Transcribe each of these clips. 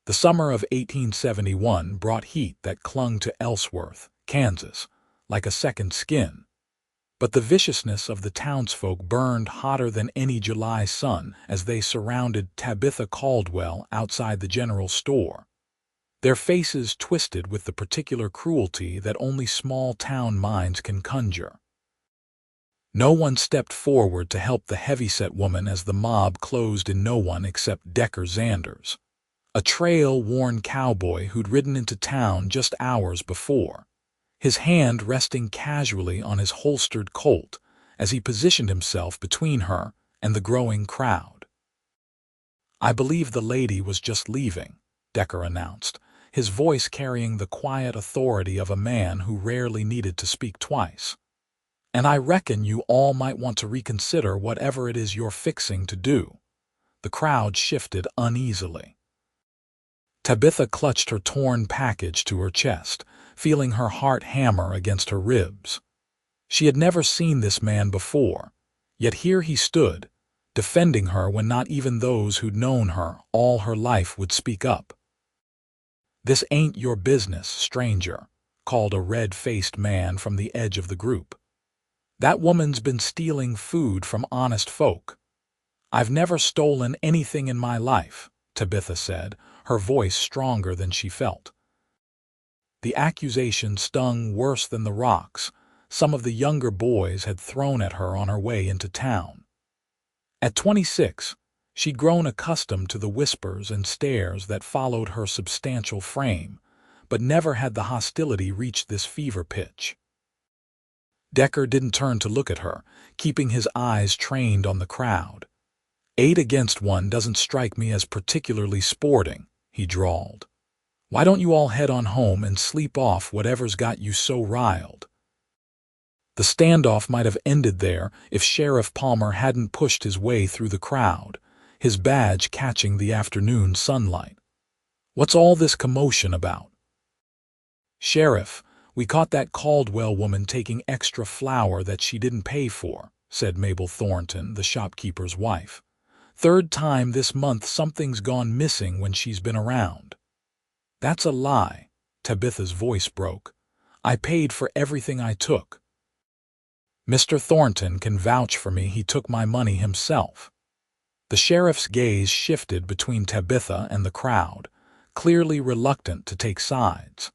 The summer of 1871 brought heat that clung to Ellsworth, Kansas, like a second skin. But the viciousness of the townsfolk burned hotter than any July sun as they surrounded Tabitha Caldwell outside the general store. Their faces twisted with the particular cruelty that only small-town minds can conjure. No one stepped forward to help the heavyset woman as the mob closed in no one except Decker Xanders, a trail-worn cowboy who'd ridden into town just hours before, his hand resting casually on his holstered Colt as he positioned himself between her and the growing crowd. "I believe the lady was just leaving," Decker announced, his voice carrying the quiet authority of a man who rarely needed to speak twice. "And I reckon you all might want to reconsider whatever it is you're fixing to do." The crowd shifted uneasily. Tabitha clutched her torn package to her chest, feeling her heart hammer against her ribs. She had never seen this man before, yet here he stood, defending her when not even those who'd known her all her life would speak up. "This ain't your business, stranger," called a red-faced man from the edge of the group. "That woman's been stealing food from honest folk." "I've never stolen anything in my life," Tabitha said, her voice stronger than she felt. The accusation stung worse than the rocks some of the younger boys had thrown at her on her way into town. At 26, she'd grown accustomed to the whispers and stares that followed her substantial frame, but never had the hostility reached this fever pitch. Decker didn't turn to look at her, keeping his eyes trained on the crowd. 8 against 1 doesn't strike me as particularly sporting," he drawled. "Why don't you all head on home and sleep off whatever's got you so riled?" The standoff might have ended there if Sheriff Palmer hadn't pushed his way through the crowd, his badge catching the afternoon sunlight. "What's all this commotion about?" "Sheriff, we caught that Caldwell woman taking extra flour that she didn't pay for," said Mabel Thornton, the shopkeeper's wife. "Third time this month something's gone missing when she's been around." "That's a lie," Tabitha's voice broke. "I paid for everything I took. Mr. Thornton can vouch for me he took my money himself." The sheriff's gaze shifted between Tabitha and the crowd, clearly reluctant to take sides.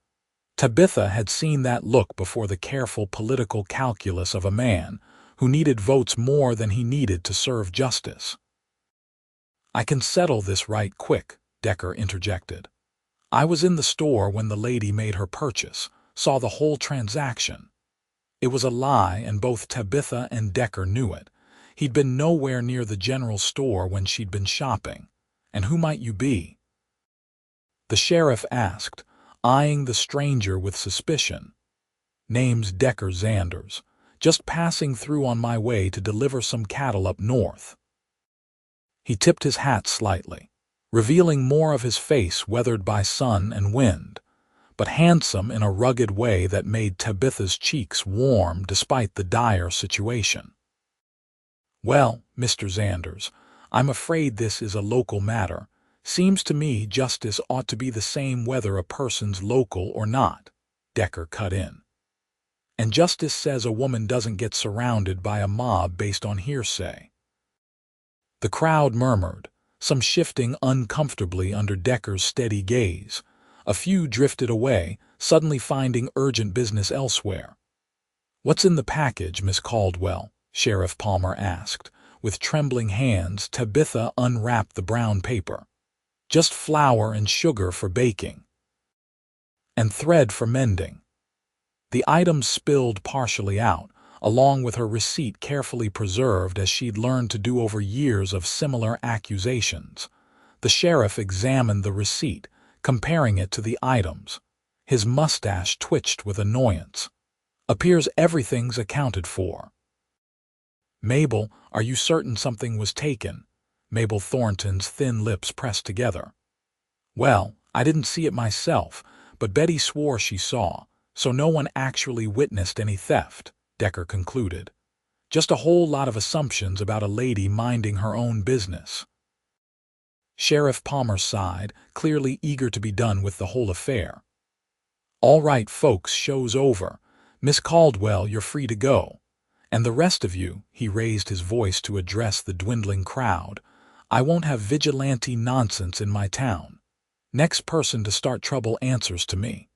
Tabitha had seen that look before, the careful political calculus of a man who needed votes more than he needed to serve justice. "I can settle this right quick," Decker interjected. "I was in the store when the lady made her purchase, saw the whole transaction." It was a lie, and both Tabitha and Decker knew it. He'd been nowhere near the general store when she'd been shopping. "And who might you be?" the sheriff asked, eyeing the stranger with suspicion. "Name's Decker Xanders. Just passing through on my way to deliver some cattle up north." He tipped his hat slightly, revealing more of his face weathered by sun and wind, but handsome in a rugged way that made Tabitha's cheeks warm despite the dire situation. "Well, Mr. Xanders, I'm afraid this is a local matter. Seems to me justice ought to be the same whether a person's local or not," Decker cut in. "And justice says a woman doesn't get surrounded by a mob based on hearsay." The crowd murmured, some shifting uncomfortably under Decker's steady gaze. A few drifted away, suddenly finding urgent business elsewhere. "What's in the package, Miss Caldwell?" Sheriff Palmer asked. With trembling hands, Tabitha unwrapped the brown paper. "Just flour and sugar for baking. And thread for mending." The items spilled partially out, along with her receipt carefully preserved as she'd learned to do over years of similar accusations. The sheriff examined the receipt, comparing it to the items. His mustache twitched with annoyance. "Appears everything's accounted for." "Mabel, are you certain something was taken?" Mabel Thornton's thin lips pressed together. "Well, I didn't see it myself, but Betty swore she saw, so no one actually witnessed any theft," Decker concluded. "Just a whole lot of assumptions about a lady minding her own business." Sheriff Palmer sighed, clearly eager to be done with the whole affair. "All right, folks, show's over. Miss Caldwell, you're free to go. And the rest of you," he raised his voice to address the dwindling crowd, "I won't have vigilante nonsense in my town. Next person to start trouble answers to me."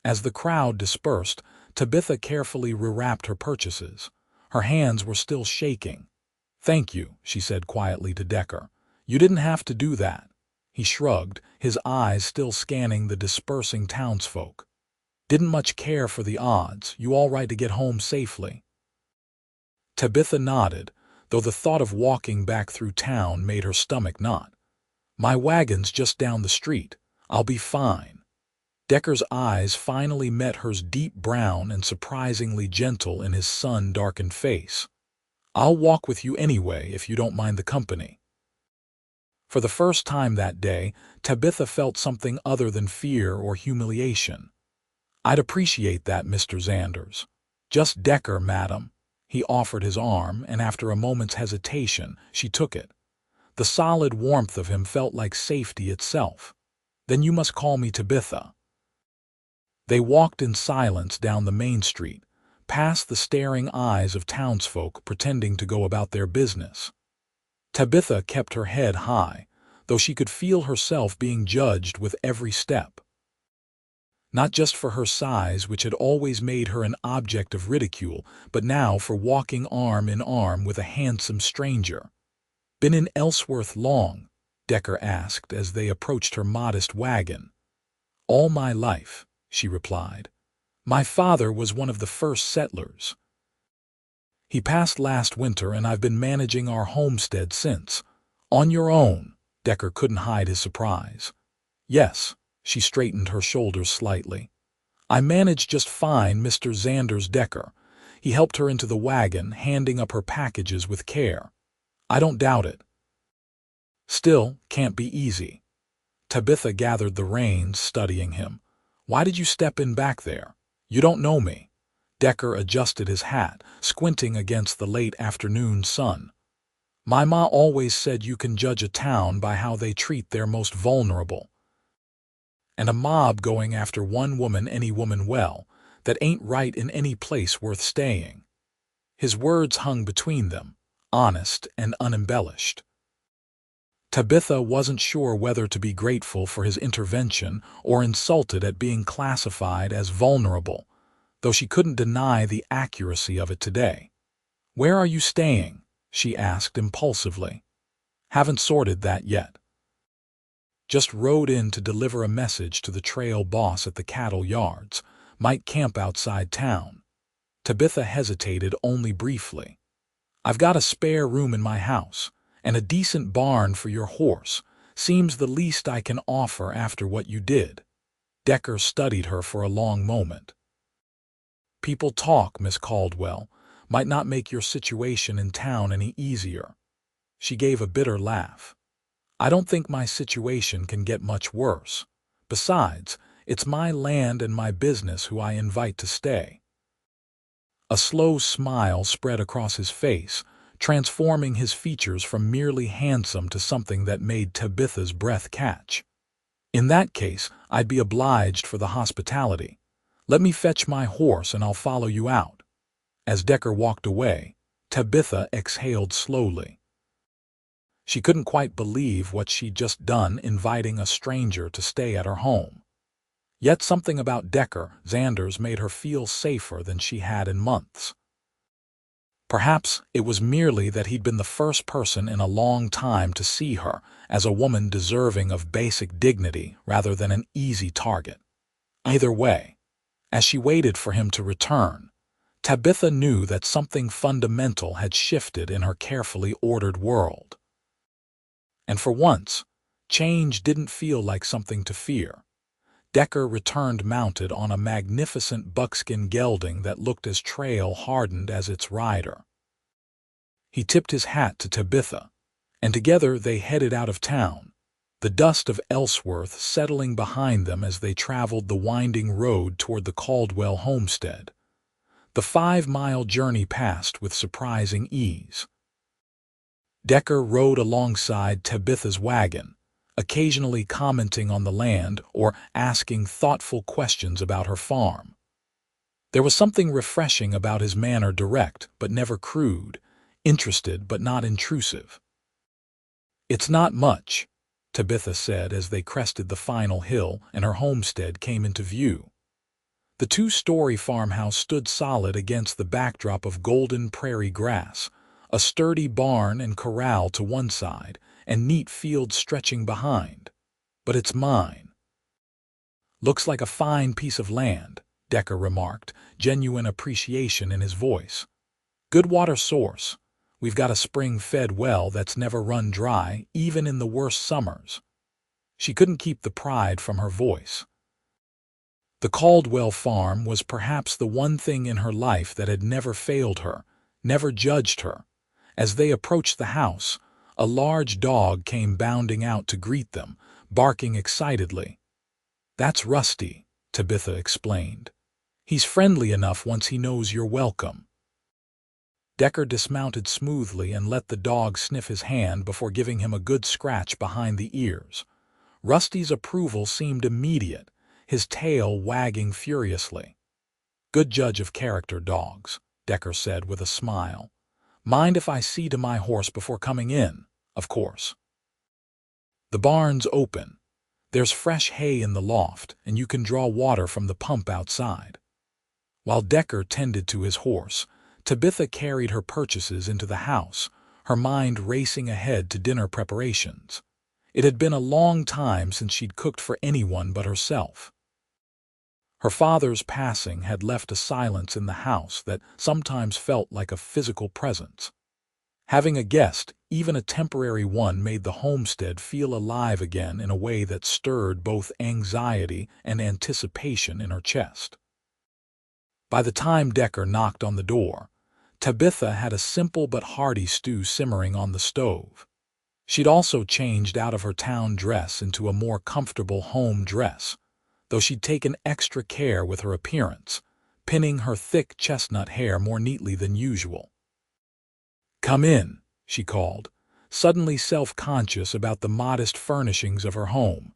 As the crowd dispersed, Tabitha carefully rewrapped her purchases. Her hands were still shaking. "Thank you," she said quietly to Decker. "You didn't have to do that." He shrugged, his eyes still scanning the dispersing townsfolk. "Didn't much care for the odds. You all right to get home safely?" Tabitha nodded, though the thought of walking back through town made her stomach knot. "My wagon's just down the street. I'll be fine." Decker's eyes finally met hers, deep brown and surprisingly gentle in his sun-darkened face. "I'll walk with you anyway if you don't mind the company." For the first time that day, Tabitha felt something other than fear or humiliation. "I'd appreciate that, Mr. Xanders." "Just Decker, madam." He offered his arm, and after a moment's hesitation, she took it. The solid warmth of him felt like safety itself. "Then you must call me Tabitha." They walked in silence down the main street, past the staring eyes of townsfolk pretending to go about their business. Tabitha kept her head high, though she could feel herself being judged with every step. Not just for her size, which had always made her an object of ridicule, but now for walking arm in arm with a handsome stranger. "Been in Ellsworth long?" Decker asked as they approached her modest wagon. "All my life," she replied. "My father was one of the first settlers. He passed last winter, and I've been managing our homestead since." "On your own?" Decker couldn't hide his surprise. "Yes." She straightened her shoulders slightly. "I manage just fine, Mr. Xanders Decker." He helped her into the wagon, handing up her packages with care. "I don't doubt it. Still, can't be easy." Tabitha gathered the reins, studying him. "Why did you step in back there? You don't know me." Decker adjusted his hat, squinting against the late afternoon sun. "My ma always said you can judge a town by how they treat their most vulnerable. And a mob going after one woman, any woman, well, that ain't right in any place worth staying." His words hung between them, honest and unembellished. Tabitha wasn't sure whether to be grateful for his intervention or insulted at being classified as vulnerable, though she couldn't deny the accuracy of it today. "Where are you staying?" she asked impulsively. "Haven't sorted that yet. Just rode in to deliver a message to the trail boss at the cattle yards. Might camp outside town." Tabitha hesitated only briefly. "I've got a spare room in my house, and a decent barn for your horse. Seems the least I can offer after what you did." Decker studied her for a long moment. "People talk, Miss Caldwell. Might not make your situation in town any easier." She gave a bitter laugh. "I don't think my situation can get much worse. Besides, it's my land and my business who I invite to stay." A slow smile spread across his face, transforming his features from merely handsome to something that made Tabitha's breath catch. "In that case, I'd be obliged for the hospitality. Let me fetch my horse and I'll follow you out." As Decker walked away, Tabitha exhaled slowly. She couldn't quite believe what she'd just done, inviting a stranger to stay at her home. Yet something about Decker Xanders made her feel safer than she had in months. Perhaps it was merely that he'd been the first person in a long time to see her as a woman deserving of basic dignity rather than an easy target. Either way, as she waited for him to return, Tabitha knew that something fundamental had shifted in her carefully ordered world. And for once, change didn't feel like something to fear. Decker returned mounted on a magnificent buckskin gelding that looked as trail-hardened as its rider. He tipped his hat to Tabitha, and together they headed out of town, the dust of Ellsworth settling behind them as they traveled the winding road toward the Caldwell homestead. The 5-mile journey passed with surprising ease. Decker rode alongside Tabitha's wagon, occasionally commenting on the land or asking thoughtful questions about her farm. There was something refreshing about his manner, direct but never crude, interested but not intrusive. "It's not much," Tabitha said as they crested the final hill and her homestead came into view. The two-story farmhouse stood solid against the backdrop of golden prairie grass, a sturdy barn and corral to one side, and neat fields stretching behind. "But it's mine." "Looks like a fine piece of land," Decker remarked, genuine appreciation in his voice. "Good water source. We've got a spring-fed well that's never run dry, even in the worst summers." She couldn't keep the pride from her voice. The Caldwell farm was perhaps the one thing in her life that had never failed her, never judged her. As they approached the house, a large dog came bounding out to greet them, barking excitedly. "That's Rusty," Tabitha explained. "He's friendly enough once he knows you're welcome." Decker dismounted smoothly and let the dog sniff his hand before giving him a good scratch behind the ears. Rusty's approval seemed immediate, his tail wagging furiously. "Good judge of character, dogs," Decker said with a smile. "Mind if I see to my horse before coming in, of course." The barn's open. There's fresh hay in the loft, and you can draw water from the pump outside. While Decker tended to his horse, Tabitha carried her purchases into the house, her mind racing ahead to dinner preparations. It had been a long time since she'd cooked for anyone but herself. Her father's passing had left a silence in the house that sometimes felt like a physical presence. Having a guest, even a temporary one, made the homestead feel alive again in a way that stirred both anxiety and anticipation in her chest. By the time Decker knocked on the door, Tabitha had a simple but hearty stew simmering on the stove. She'd also changed out of her town dress into a more comfortable home dress, though she'd taken extra care with her appearance, pinning her thick chestnut hair more neatly than usual. "Come in," she called, suddenly self-conscious about the modest furnishings of her home.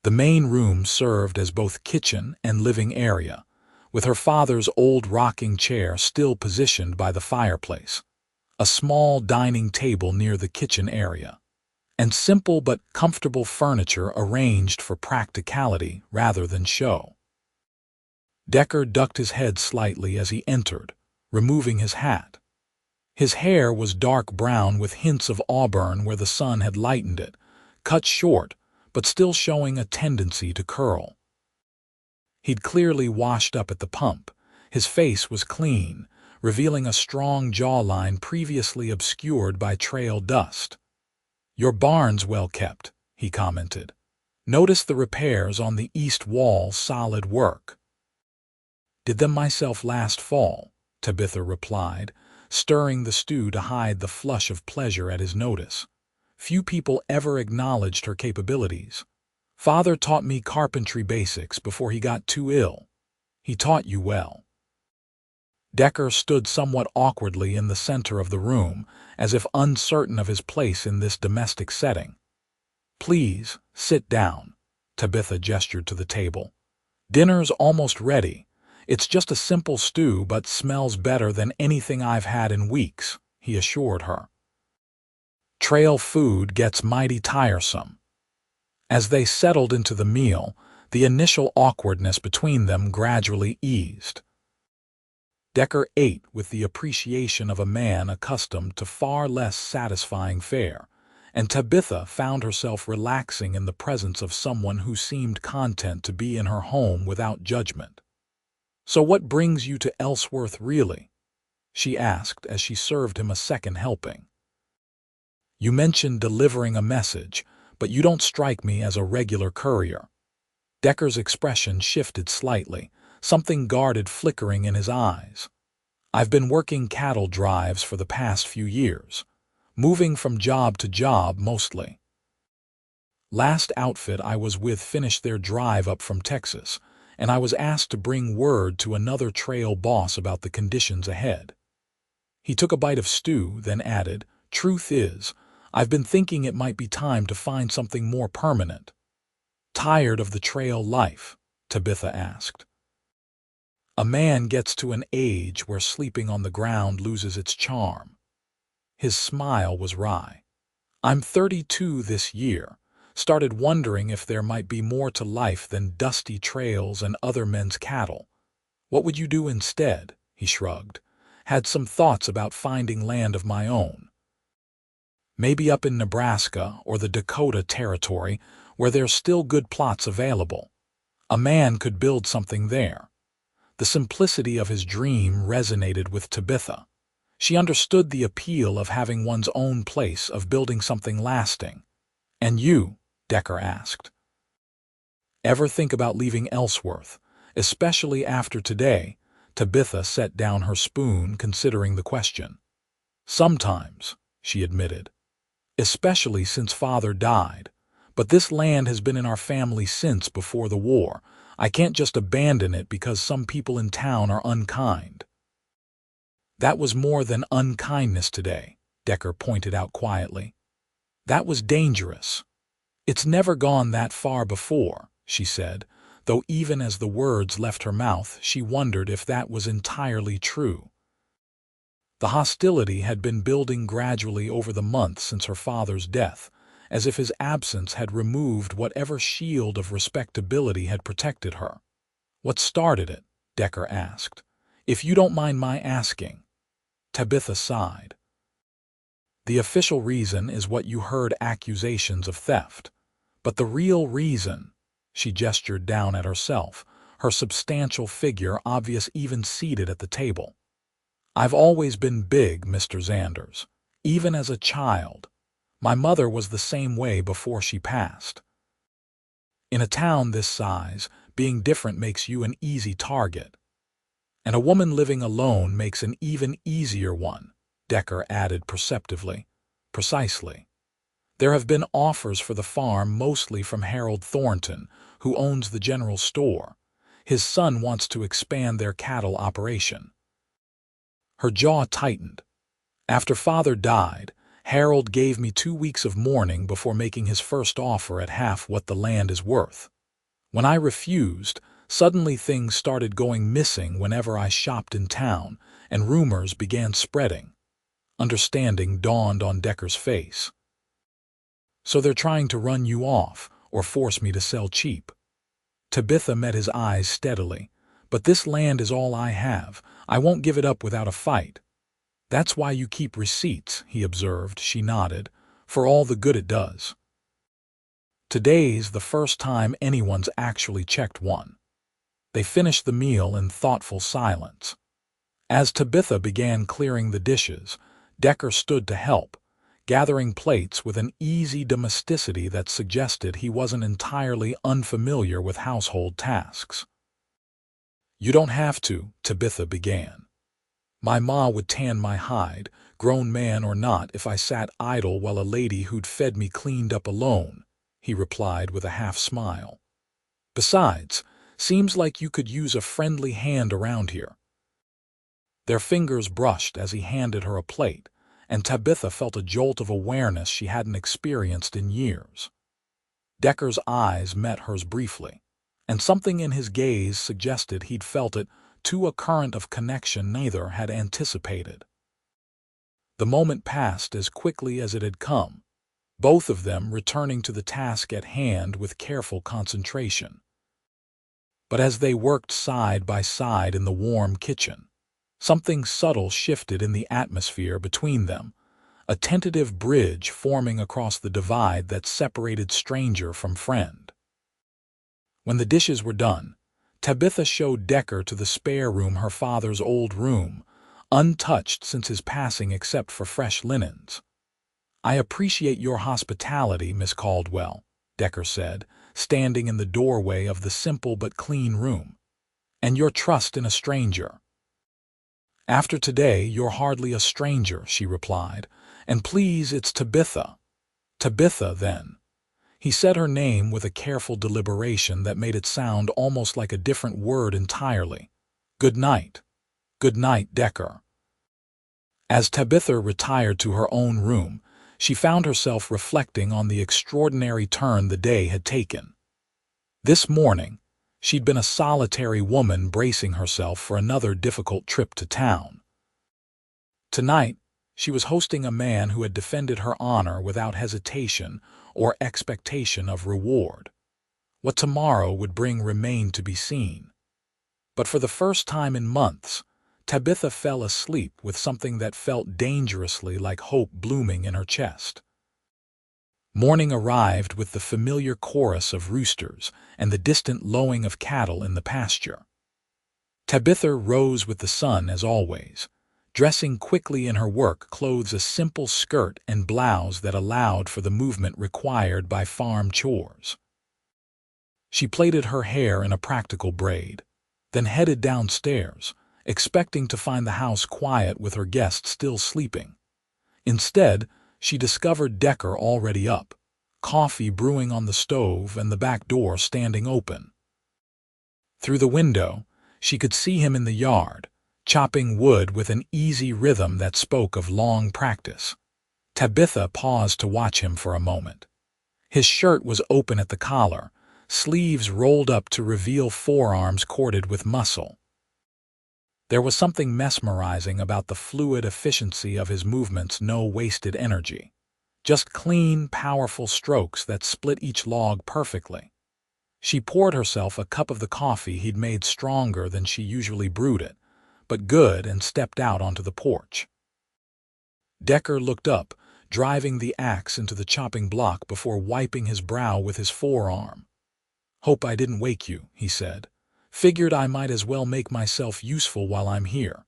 The main room served as both kitchen and living area, with her father's old rocking chair still positioned by the fireplace, a small dining table near the kitchen area, and simple but comfortable furniture arranged for practicality rather than show. Decker ducked his head slightly as he entered, removing his hat. His hair was dark brown with hints of auburn where the sun had lightened it, cut short but still showing a tendency to curl. He'd clearly washed up at the pump. His face was clean, revealing a strong jawline previously obscured by trail dust. "Your barn's well kept," he commented. "Notice the repairs on the east wall, solid work." "Did them myself last fall," Tabitha replied, stirring the stew to hide the flush of pleasure at his notice. Few people ever acknowledged her capabilities. "Father taught me carpentry basics before he got too ill." "He taught you well." Decker stood somewhat awkwardly in the center of the room, as if uncertain of his place in this domestic setting. "Please, sit down," Tabitha gestured to the table. "Dinner's almost ready. It's just a simple stew but smells better than anything I've had in weeks," he assured her. "Trail food gets mighty tiresome." As they settled into the meal, the initial awkwardness between them gradually eased. Decker ate with the appreciation of a man accustomed to far less satisfying fare, and Tabitha found herself relaxing in the presence of someone who seemed content to be in her home without judgment. "So what brings you to Ellsworth, really?" she asked as she served him a second helping. "You mentioned delivering a message, but you don't strike me as a regular courier." Decker's expression shifted slightly, something guarded flickering in his eyes. "I've been working cattle drives for the past few years, moving from job to job mostly. Last outfit I was with finished their drive up from Texas, and I was asked to bring word to another trail boss about the conditions ahead." He took a bite of stew, then added, Truth is, I've been thinking it might be time to find something more permanent. Tired of the trail life? Tabitha asked. A man gets to an age where sleeping on the ground loses its charm. His smile was wry. I'm 32 this year. Started wondering if there might be more to life than dusty trails and other men's cattle. What would you do instead? He shrugged. Had some thoughts about finding land of my own. Maybe up in Nebraska or the Dakota Territory, where there's still good plots available. A man could build something there. The simplicity of his dream resonated with Tabitha. She understood the appeal of having one's own place, of building something lasting. And you? Decker asked. Ever think about leaving Ellsworth, especially after today? Tabitha set down her spoon, considering the question. Sometimes, she admitted. Especially since Father died. But this land has been in our family since before the war. I can't just abandon it because some people in town are unkind. That was more than unkindness today, Decker pointed out quietly. That was dangerous. It's never gone that far before, she said, though even as the words left her mouth, she wondered if that was entirely true. The hostility had been building gradually over the months since her father's death, as if his absence had removed whatever shield of respectability had protected her. What started it? Decker asked. If you don't mind my asking. Tabitha sighed. The official reason is what you heard: accusations of theft. But the real reason, she gestured down at herself, her substantial figure obvious even seated at the table. I've always been big, Mr. Xanders, even as a child. My mother was the same way before she passed. In a town this size, being different makes you an easy target. And a woman living alone makes an even easier one, Decker added perceptively. Precisely. There have been offers for the farm, mostly from Harold Thornton, who owns the general store. His son wants to expand their cattle operation. Her jaw tightened. After Father died, Harold gave me 2 weeks of mourning before making his first offer at half what the land is worth. When I refused, suddenly things started going missing whenever I shopped in town, and rumors began spreading. Understanding dawned on Decker's face. So they're trying to run you off, or force me to sell cheap. Tabitha met his eyes steadily. But this land is all I have. I won't give it up without a fight. That's why you keep receipts, he observed. She nodded. For all the good it does. Today's the first time anyone's actually checked one. They finished the meal in thoughtful silence. As Tabitha began clearing the dishes, Decker stood to help, gathering plates with an easy domesticity that suggested he wasn't entirely unfamiliar with household tasks. You don't have to, Tabitha began. My ma would tan my hide, grown man or not, if I sat idle while a lady who'd fed me cleaned up alone, he replied with a half-smile. Besides, seems like you could use a friendly hand around here. Their fingers brushed as he handed her a plate, and Tabitha felt a jolt of awareness she hadn't experienced in years. Decker's eyes met hers briefly, and something in his gaze suggested he'd felt it, to a current of connection neither had anticipated. The moment passed as quickly as it had come, both of them returning to the task at hand with careful concentration. But as they worked side by side in the warm kitchen, something subtle shifted in the atmosphere between them, a tentative bridge forming across the divide that separated stranger from friend. When the dishes were done, Tabitha showed Decker to the spare room, her father's old room, untouched since his passing except for fresh linens. I appreciate your hospitality, Miss Caldwell, Decker said, standing in the doorway of the simple but clean room, and your trust in a stranger. After today, you're hardly a stranger, she replied, and please, it's Tabitha. Tabitha, then. He said her name with a careful deliberation that made it sound almost like a different word entirely. Good night. Good night, Decker. As Tabitha retired to her own room, she found herself reflecting on the extraordinary turn the day had taken. This morning, she'd been a solitary woman bracing herself for another difficult trip to town. Tonight, she was hosting a man who had defended her honor without hesitation or expectation of reward. What tomorrow would bring remained to be seen. But for the first time in months, Tabitha fell asleep with something that felt dangerously like hope blooming in her chest. Morning arrived with the familiar chorus of roosters and the distant lowing of cattle in the pasture. Tabitha rose with the sun as always, dressing quickly in her work clothes, a simple skirt and blouse that allowed for the movement required by farm chores. She plaited her hair in a practical braid, then headed downstairs, expecting to find the house quiet with her guests still sleeping. Instead, she discovered Decker already up, coffee brewing on the stove and the back door standing open. Through the window, she could see him in the yard, chopping wood with an easy rhythm that spoke of long practice. Tabitha paused to watch him for a moment. His shirt was open at the collar, sleeves rolled up to reveal forearms corded with muscle. There was something mesmerizing about the fluid efficiency of his movements, no wasted energy. Just clean, powerful strokes that split each log perfectly. She poured herself a cup of the coffee he'd made, stronger than she usually brewed it, but good, and stepped out onto the porch. Decker looked up, driving the axe into the chopping block before wiping his brow with his forearm. "Hope I didn't wake you," he said. "Figured I might as well make myself useful while I'm here."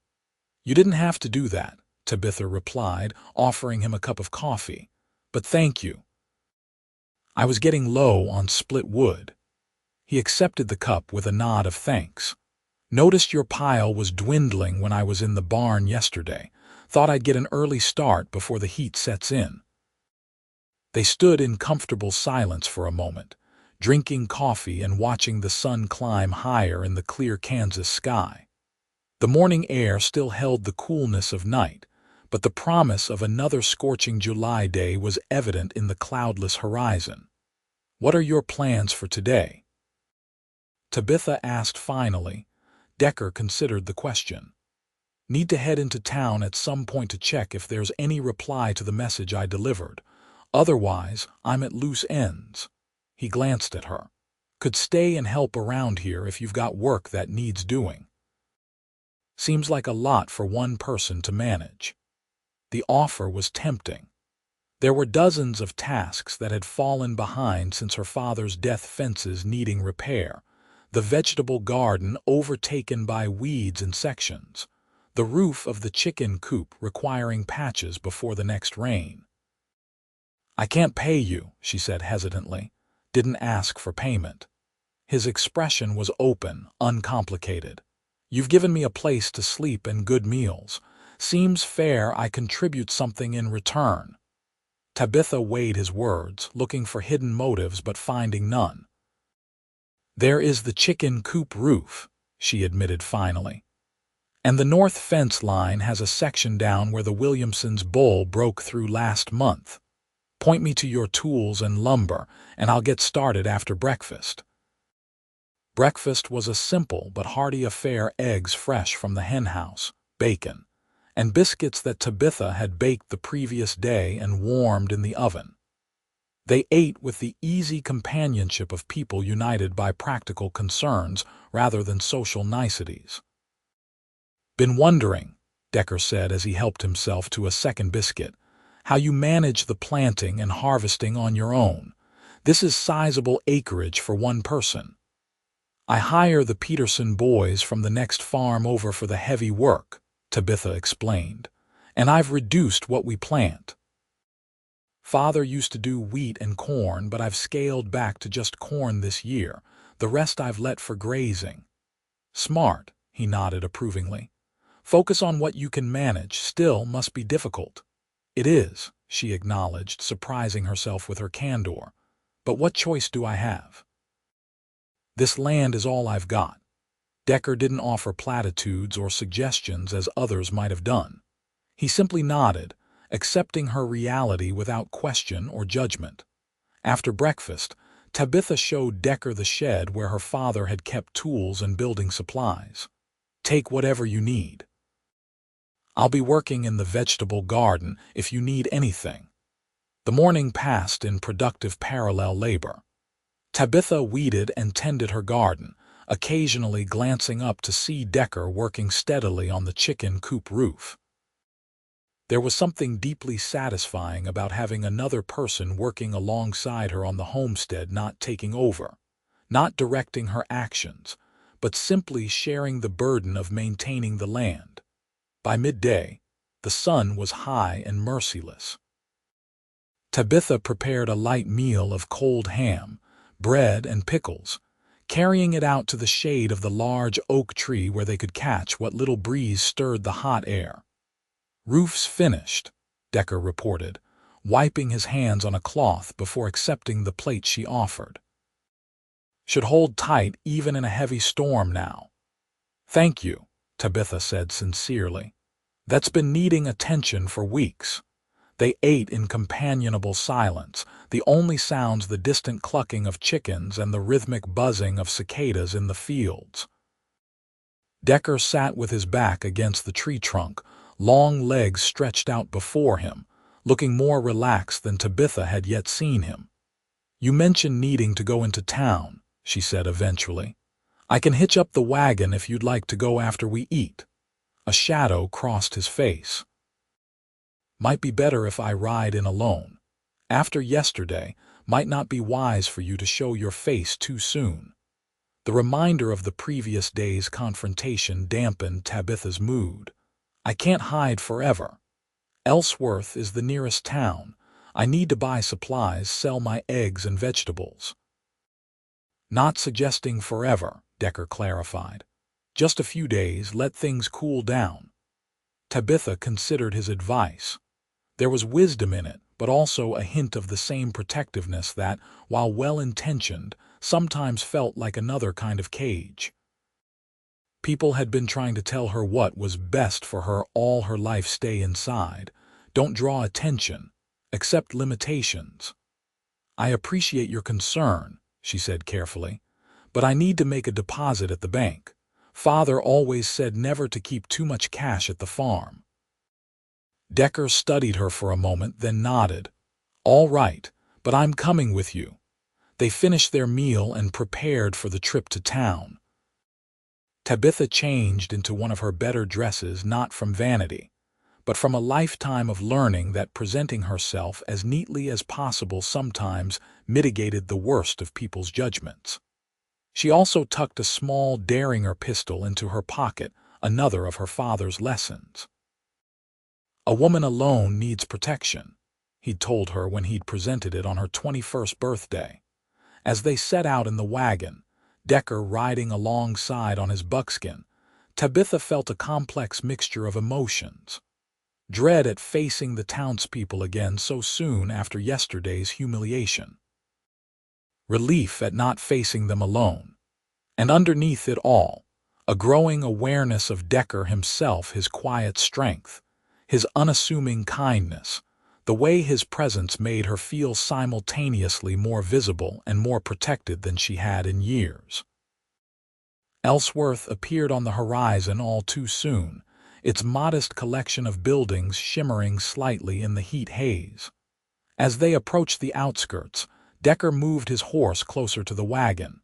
"You didn't have to do that," Tabitha replied, offering him a cup of coffee. "But thank you. I was getting low on split wood." He accepted the cup with a nod of thanks. "Noticed your pile was dwindling when I was in the barn yesterday. Thought I'd get an early start before the heat sets in." They stood in comfortable silence for a moment, drinking coffee and watching the sun climb higher in the clear Kansas sky. The morning air still held the coolness of night, but the promise of another scorching July day was evident in the cloudless horizon. "What are your plans for today?" Tabitha asked finally. Decker considered the question. "Need to head into town at some point to check if there's any reply to the message I delivered. Otherwise, I'm at loose ends." He glanced at her. "Could stay and help around here if you've got work that needs doing." Seems like a lot for one person to manage. The offer was tempting. There were dozens of tasks that had fallen behind since her father's death: fences needing repair, the vegetable garden overtaken by weeds in sections, the roof of the chicken coop requiring patches before the next rain. "I can't pay you," she said hesitantly. "Didn't ask for payment." His expression was open, uncomplicated. "You've given me a place to sleep and good meals. Seems fair I contribute something in return." Tabitha weighed his words, looking for hidden motives but finding none. "There is the chicken coop roof," she admitted finally. "And the north fence line has a section down where the Williamsons' bull broke through last month. Point me to your tools and lumber, and I'll get started after breakfast." Breakfast was a simple but hearty affair: eggs fresh from the henhouse, bacon, and biscuits that Tabitha had baked the previous day and warmed in the oven. They ate with the easy companionship of people united by practical concerns rather than social niceties. "Been wondering," Decker said as he helped himself to a second biscuit, "how you manage the planting and harvesting on your own. This is sizable acreage for one person." "I hire the Peterson boys from the next farm over for the heavy work," Tabitha explained, "and I've reduced what we plant. Father used to do wheat and corn, but I've scaled back to just corn this year. The rest I've let for grazing." "Smart," he nodded approvingly. "Focus on what you can manage. Still must be difficult." "It is," she acknowledged, surprising herself with her candor. "But what choice do I have? This land is all I've got." Decker didn't offer platitudes or suggestions as others might have done. He simply nodded, accepting her reality without question or judgment. After breakfast, Tabitha showed Decker the shed where her father had kept tools and building supplies. "Take whatever you need. I'll be working in the vegetable garden if you need anything." The morning passed in productive parallel labor. Tabitha weeded and tended her garden, occasionally glancing up to see Decker working steadily on the chicken coop roof. There was something deeply satisfying about having another person working alongside her on the homestead, not taking over, not directing her actions, but simply sharing the burden of maintaining the land. By midday, the sun was high and merciless. Tabitha prepared a light meal of cold ham, bread, and pickles, carrying it out to the shade of the large oak tree where they could catch what little breeze stirred the hot air. "Roof's finished," Decker reported, wiping his hands on a cloth before accepting the plate she offered. "Should hold tight even in a heavy storm now." "Thank you," Tabitha said sincerely. "That's been needing attention for weeks." They ate in companionable silence, the only sounds the distant clucking of chickens and the rhythmic buzzing of cicadas in the fields. Decker sat with his back against the tree trunk, long legs stretched out before him, looking more relaxed than Tabitha had yet seen him. "You mentioned needing to go into town," she said eventually. "I can hitch up the wagon if you'd like to go after we eat." A shadow crossed his face. "Might be better if I ride in alone. After yesterday, might not be wise for you to show your face too soon." The reminder of the previous day's confrontation dampened Tabitha's mood. "I can't hide forever. Ellsworth is the nearest town. I need to buy supplies, sell my eggs and vegetables." "Not suggesting forever," Decker clarified. "Just a few days, let things cool down." Tabitha considered his advice. There was wisdom in it, but also a hint of the same protectiveness that, while well-intentioned, sometimes felt like another kind of cage. People had been trying to tell her what was best for her all her life. Stay inside. Don't draw attention. Accept limitations. "I appreciate your concern," she said carefully, "but I need to make a deposit at the bank. Father always said never to keep too much cash at the farm." Decker studied her for a moment, then nodded. "All right, but I'm coming with you." They finished their meal and prepared for the trip to town. Tabitha changed into one of her better dresses, not from vanity, but from a lifetime of learning that presenting herself as neatly as possible sometimes mitigated the worst of people's judgments. She also tucked a small Derringer pistol into her pocket, another of her father's lessons. "A woman alone needs protection," he'd told her when he'd presented it on her 21st birthday. As they set out in the wagon, Decker riding alongside on his buckskin, Tabitha felt a complex mixture of emotions. Dread at facing the townspeople again so soon after yesterday's humiliation. Relief at not facing them alone. And underneath it all, a growing awareness of Decker himself, his quiet strength, his unassuming kindness, the way his presence made her feel simultaneously more visible and more protected than she had in years. Ellsworth appeared on the horizon all too soon, its modest collection of buildings shimmering slightly in the heat haze. As they approached the outskirts, Decker moved his horse closer to the wagon.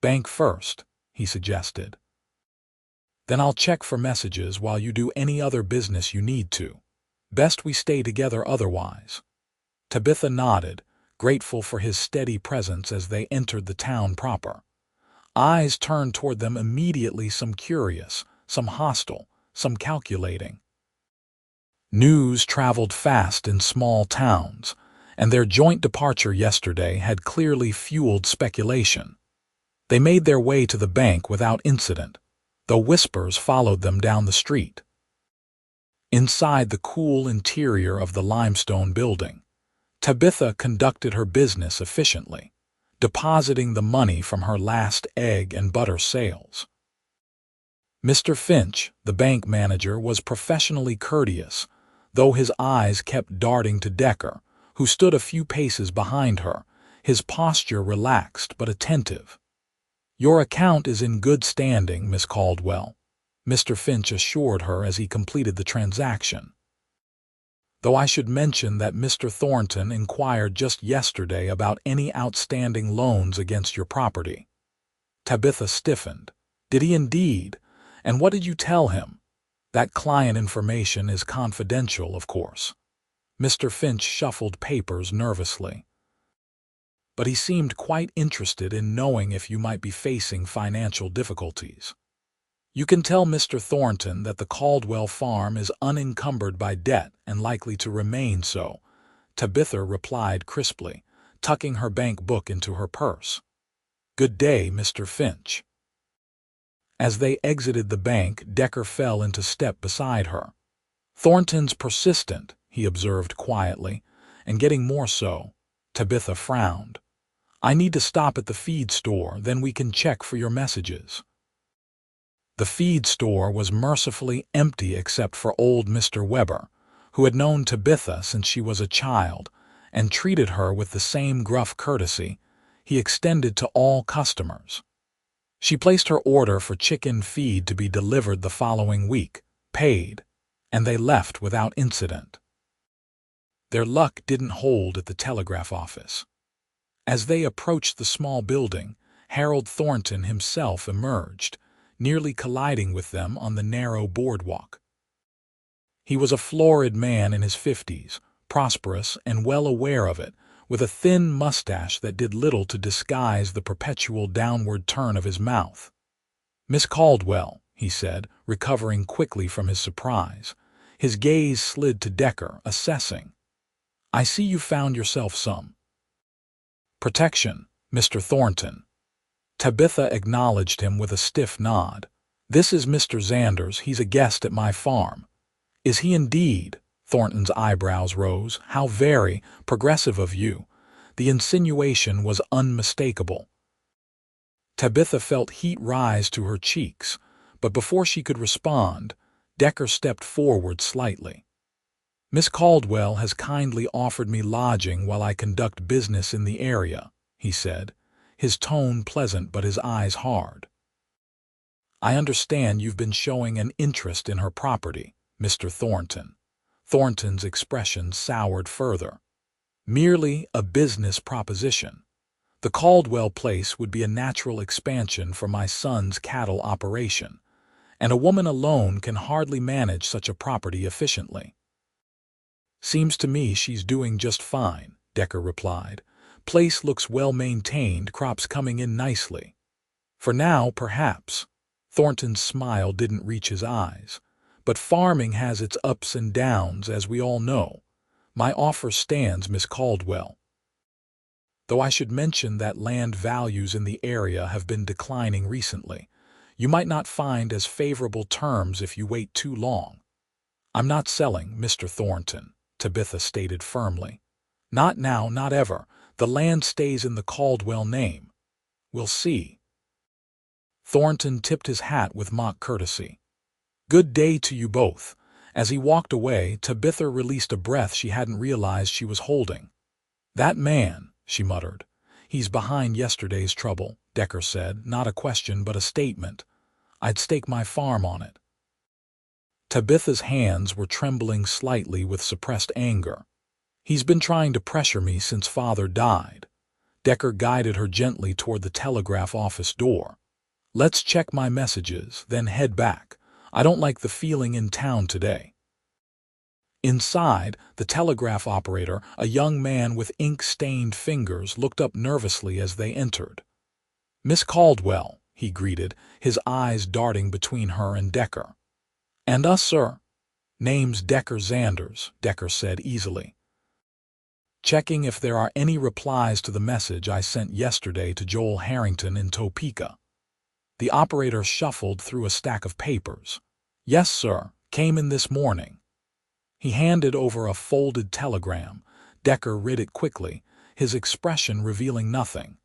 "Bank first," he suggested. "Then I'll check for messages while you do any other business you need to. Best we stay together otherwise." Tabitha nodded, grateful for his steady presence as they entered the town proper. Eyes turned toward them immediately, some curious, some hostile, some calculating. News traveled fast in small towns, and their joint departure yesterday had clearly fueled speculation. They made their way to the bank without incident, though whispers followed them down the street. Inside the cool interior of the limestone building, Tabitha conducted her business efficiently, depositing the money from her last egg and butter sales. Mr. Finch, the bank manager, was professionally courteous, though his eyes kept darting to Decker, who stood a few paces behind her, his posture relaxed but attentive. "Your account is in good standing, Miss Caldwell," Mr. Finch assured her as he completed the transaction. "Though I should mention that Mr. Thornton inquired just yesterday about any outstanding loans against your property." Tabitha stiffened. "Did he indeed? And what did you tell him? That client information is confidential, of course." Mr. Finch shuffled papers nervously. "But he seemed quite interested in knowing if you might be facing financial difficulties. You can tell Mr. Thornton that the Caldwell farm is unencumbered by debt and likely to remain so," Tabitha replied crisply, tucking her bank book into her purse. "Good day, Mr. Finch." As they exited the bank, Decker fell into step beside her. "Thornton's persistent," he observed quietly, "and getting more so." Tabitha frowned. "I need to stop at the feed store, then we can check for your messages." The feed store was mercifully empty except for old Mr. Weber, who had known Tabitha since she was a child and treated her with the same gruff courtesy he extended to all customers. She placed her order for chicken feed to be delivered the following week, paid, and they left without incident. Their luck didn't hold at the telegraph office. As they approached the small building, Harold Thornton himself emerged, nearly colliding with them on the narrow boardwalk. He was a florid man in his 50s, prosperous and well aware of it, with a thin mustache that did little to disguise the perpetual downward turn of his mouth. "Miss Caldwell," he said, recovering quickly from his surprise. His gaze slid to Decker, assessing. "I see you found yourself some protection, Mr. Thornton." Tabitha acknowledged him with a stiff nod. "This is Mr. Xanders. He's a guest at my farm." "Is he indeed?" Thornton's eyebrows rose. "How very progressive of you." The insinuation was unmistakable. Tabitha felt heat rise to her cheeks, but before she could respond, Decker stepped forward slightly. "Miss Caldwell has kindly offered me lodging while I conduct business in the area," he said, his tone pleasant but his eyes hard. "I understand you've been showing an interest in her property, Mr. Thornton." Thornton's expression soured further. "Merely a business proposition. The Caldwell place would be a natural expansion for my son's cattle operation, and a woman alone can hardly manage such a property efficiently." "Seems to me she's doing just fine," Decker replied. "Place looks well maintained, crops coming in nicely." "For now, perhaps." Thornton's smile didn't reach his eyes. "But farming has its ups and downs, as we all know. My offer stands, Miss Caldwell. Though I should mention that land values in the area have been declining recently. You might not find as favorable terms if you wait too long." "I'm not selling, Mr. Thornton," Tabitha stated firmly. "Not now, not ever. The land stays in the Caldwell name. We'll see." Thornton tipped his hat with mock courtesy. "Good day to you both." As he walked away, Tabitha released a breath she hadn't realized she was holding. "That man," she muttered. "He's behind yesterday's trouble," Decker said, not a question but a statement. "I'd stake my farm on it." Tabitha's hands were trembling slightly with suppressed anger. "He's been trying to pressure me since Father died." Decker guided her gently toward the telegraph office door. "Let's check my messages, then head back. I don't like the feeling in town today." Inside, the telegraph operator, a young man with ink-stained fingers, looked up nervously as they entered. "Miss Caldwell," he greeted, his eyes darting between her and Decker. "And us, sir." "Name's Decker Xanders," Decker said easily. "Checking if there are any replies to the message I sent yesterday to Joel Harrington in Topeka." The operator shuffled through a stack of papers. "Yes, sir. Came in this morning." He handed over a folded telegram. Decker read it quickly, his expression revealing nothing.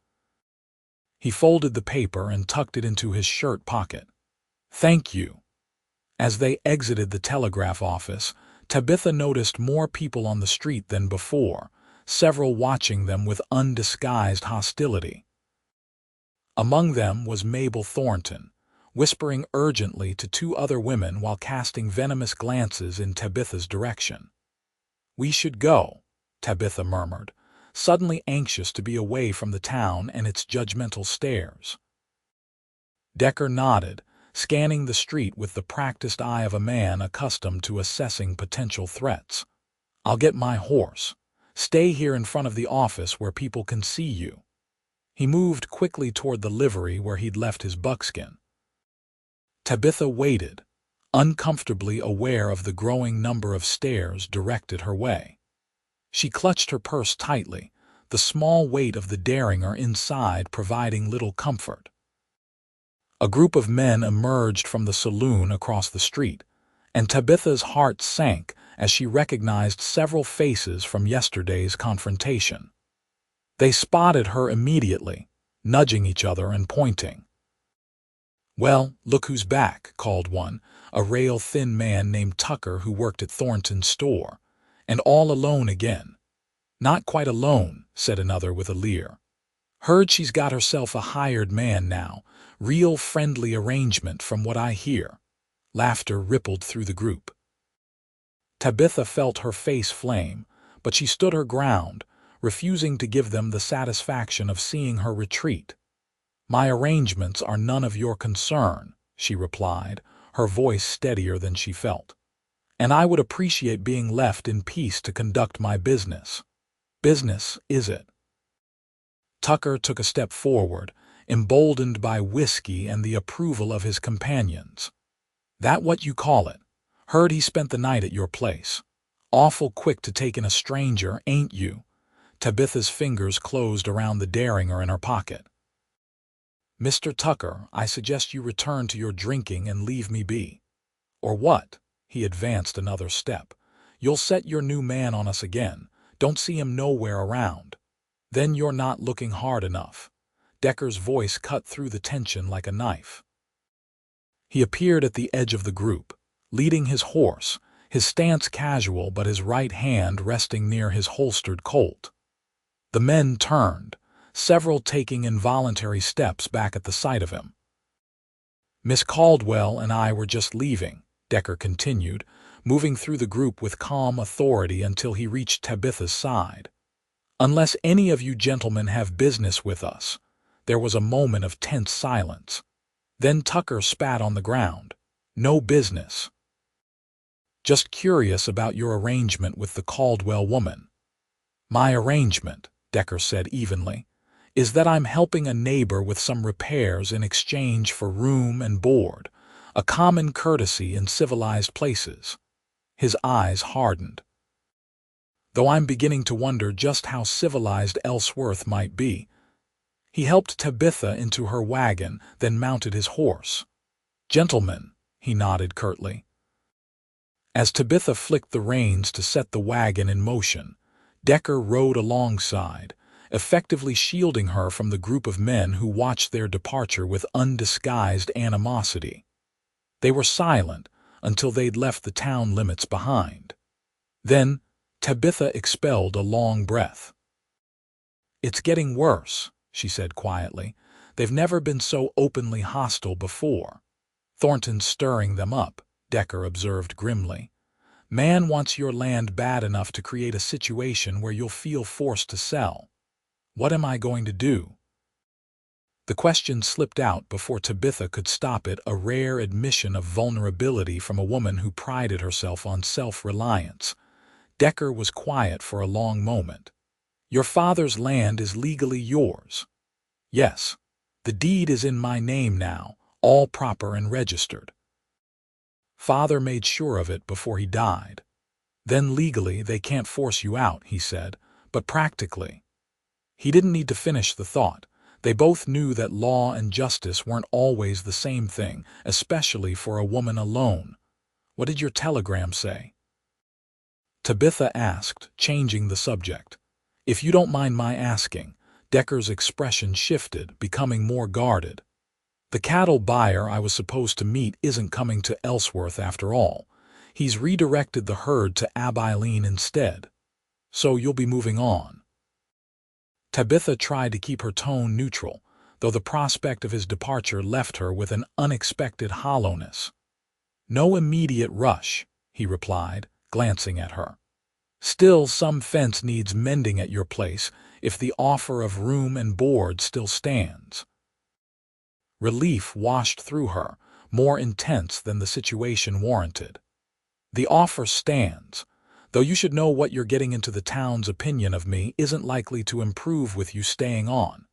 He folded the paper and tucked it into his shirt pocket. "Thank you." As they exited the telegraph office, Tabitha noticed more people on the street than before, several watching them with undisguised hostility. Among them was Mabel Thornton, whispering urgently to two other women while casting venomous glances in Tabitha's direction. "We should go," Tabitha murmured, suddenly anxious to be away from the town and its judgmental stares. Decker nodded, scanning the street with the practiced eye of a man accustomed to assessing potential threats. "I'll get my horse. Stay here in front of the office where people can see you." He moved quickly toward the livery where he'd left his buckskin. Tabitha waited, uncomfortably aware of the growing number of stares directed her way. She clutched her purse tightly, the small weight of the derringer inside providing little comfort. A group of men emerged from the saloon across the street, and Tabitha's heart sank as she recognized several faces from yesterday's confrontation. They spotted her immediately, nudging each other and pointing. "Well, look who's back," called one, a rail-thin man named Tucker who worked at Thornton's store. "And all alone again." "Not quite alone," said another with a leer. "Heard she's got herself a hired man now. Real friendly arrangement from what I hear." Laughter rippled through the group. Tabitha felt her face flame, but she stood her ground, refusing to give them the satisfaction of seeing her retreat. "My arrangements are none of your concern," she replied, her voice steadier than she felt. "And I would appreciate being left in peace to conduct my business." "Business, is it?" Tucker took a step forward, emboldened by whiskey and the approval of his companions. "That what you call it? Heard he spent the night at your place. Awful quick to take in a stranger, ain't you?" Tabitha's fingers closed around the derringer in her pocket. "Mr. Tucker, I suggest you return to your drinking and leave me be." "Or what?" He advanced another step. "You'll set your new man on us again. Don't see him nowhere around. Then you're not looking hard enough." Decker's voice cut through the tension like a knife. He appeared at the edge of the group, leading his horse, his stance casual but his right hand resting near his holstered Colt. The men turned, several taking involuntary steps back at the sight of him. "Miss Caldwell and I were just leaving," Decker continued, moving through the group with calm authority until he reached Tabitha's side. "Unless any of you gentlemen have business with us." There was a moment of tense silence. Then Tucker spat on the ground. "No business. Just curious about your arrangement with the Caldwell woman." "My arrangement," Decker said evenly, "is that I'm helping a neighbor with some repairs in exchange for room and board, a common courtesy in civilized places." His eyes hardened. "Though I'm beginning to wonder just how civilized Ellsworth might be." He helped Tabitha into her wagon, then mounted his horse. "Gentlemen," he nodded curtly. As Tabitha flicked the reins to set the wagon in motion, Decker rode alongside, effectively shielding her from the group of men who watched their departure with undisguised animosity. They were silent until they'd left the town limits behind. Then Tabitha expelled a long breath. "It's getting worse," she said quietly. "They've never been so openly hostile before." "Thornton's stirring them up," Decker observed grimly. "Man wants your land bad enough to create a situation where you'll feel forced to sell." "What am I going to do?" The question slipped out before Tabitha could stop it, a rare admission of vulnerability from a woman who prided herself on self-reliance. Decker was quiet for a long moment. "Your father's land is legally yours." "Yes. The deed is in my name now, all proper and registered. Father made sure of it before he died." "Then legally they can't force you out," he said, "but practically." He didn't need to finish the thought. They both knew that law and justice weren't always the same thing, especially for a woman alone. "What did your telegram say?" Tabitha asked, changing the subject. "If you don't mind my asking." Decker's expression shifted, becoming more guarded. "The cattle buyer I was supposed to meet isn't coming to Ellsworth after all. He's redirected the herd to Abilene instead. So you'll be moving on. Tabitha tried to keep her tone neutral, though the prospect of his departure left her with an unexpected hollowness. No immediate rush, he replied, glancing at her. Still, some fence needs mending at your place if the offer of room and board still stands. Relief washed through her, more intense than the situation warranted. The offer stands, though you should know what you're getting into. The town's opinion of me isn't likely to improve with you staying on.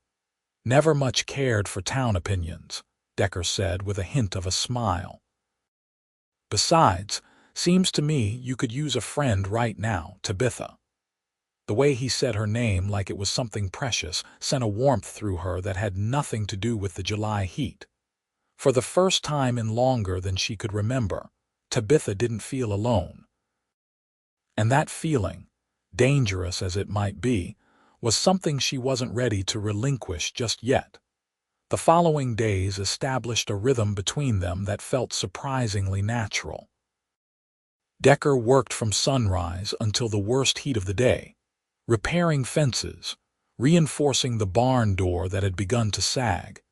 Never much cared for town opinions, Decker said with a hint of a smile. Besides, seems to me you could use a friend right now, Tabitha. The way he said her name like it was something precious sent a warmth through her that had nothing to do with the July heat. For the first time in longer than she could remember, Tabitha didn't feel alone. And that feeling, dangerous as it might be, was something she wasn't ready to relinquish just yet. The following days established a rhythm between them that felt surprisingly natural. Decker worked from sunrise until the worst heat of the day, repairing fences, reinforcing the barn door that had begun to sag,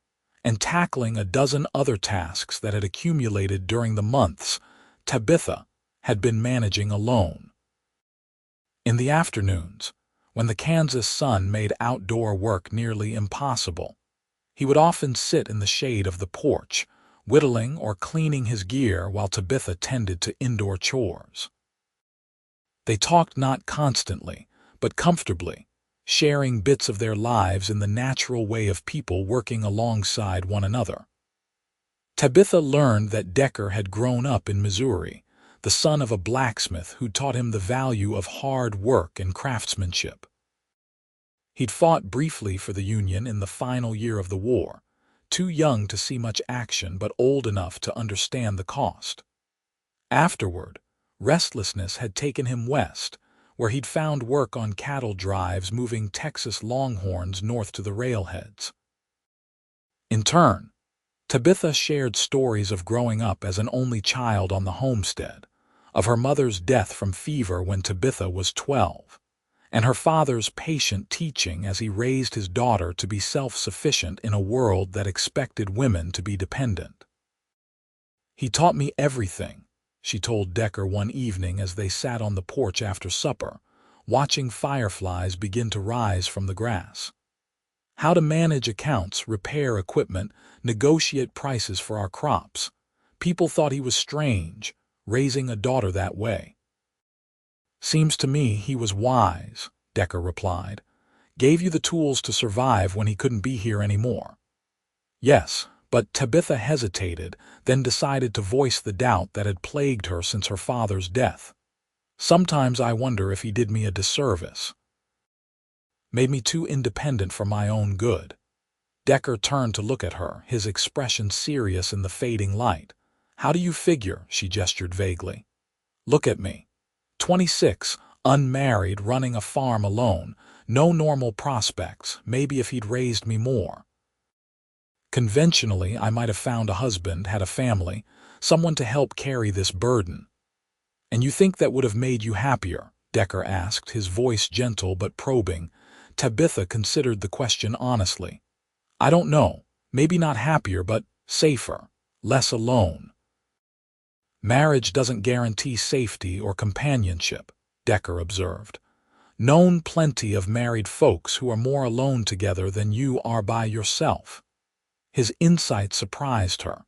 and tackling a dozen other tasks that had accumulated during the months Tabitha had been managing alone. In the afternoons, when the Kansas sun made outdoor work nearly impossible, he would often sit in the shade of the porch, whittling or cleaning his gear while Tabitha tended to indoor chores. They talked not constantly, but comfortably, sharing bits of their lives in the natural way of people working alongside one another. Tabitha learned that Decker had grown up in Missouri, the son of a blacksmith who taught him the value of hard work and craftsmanship. He'd fought briefly for the Union in the final year of the war, too young to see much action but old enough to understand the cost. Afterward, restlessness had taken him west, where he'd found work on cattle drives moving Texas longhorns north to the railheads. In turn, Tabitha shared stories of growing up as an only child on the homestead, of her mother's death from fever when Tabitha was 12, and her father's patient teaching as he raised his daughter to be self-sufficient in a world that expected women to be dependent. "He taught me everything," she told Decker one evening as they sat on the porch after supper, watching fireflies begin to rise from the grass. "How to manage accounts, repair equipment, negotiate prices for our crops. People thought he was strange, raising a daughter that way." "Seems to me he was wise," Decker replied. "Gave you the tools to survive when he couldn't be here anymore." "Yes," but Tabitha hesitated, then decided to voice the doubt that had plagued her since her father's death. "Sometimes I wonder if he did me a disservice. Made me too independent for my own good." Decker turned to look at her, his expression serious in the fading light. "How do you figure?" she gestured vaguely. "Look at me. 26, unmarried, running a farm alone, no normal prospects, maybe if he'd raised me more. Conventionally, I might have found a husband, had a family, someone to help carry this burden." "And you think that would have made you happier?" Decker asked, his voice gentle but probing. Tabitha considered the question honestly. "I don't know, maybe not happier, but safer, less alone." "Marriage doesn't guarantee safety or companionship," Decker observed. "Known plenty of married folks who are more alone together than you are by yourself." His insight surprised her.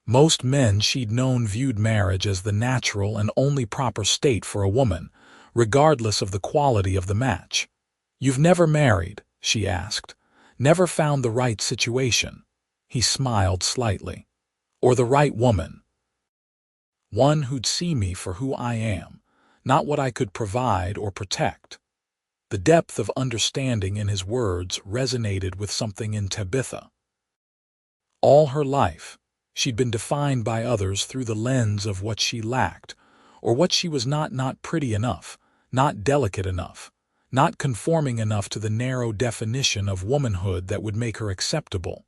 Most men she'd known viewed marriage as the natural and only proper state for a woman, regardless of the quality of the match. "You've never married?" she asked. "Never found the right situation?" He smiled slightly. "Or the right woman?" "One who'd see me for who I am, not what I could provide or protect." The depth of understanding in his words resonated with something in Tabitha. All her life, she'd been defined by others through the lens of what she lacked, or what she was not pretty enough, not delicate enough, not conforming enough to the narrow definition of womanhood that would make her acceptable.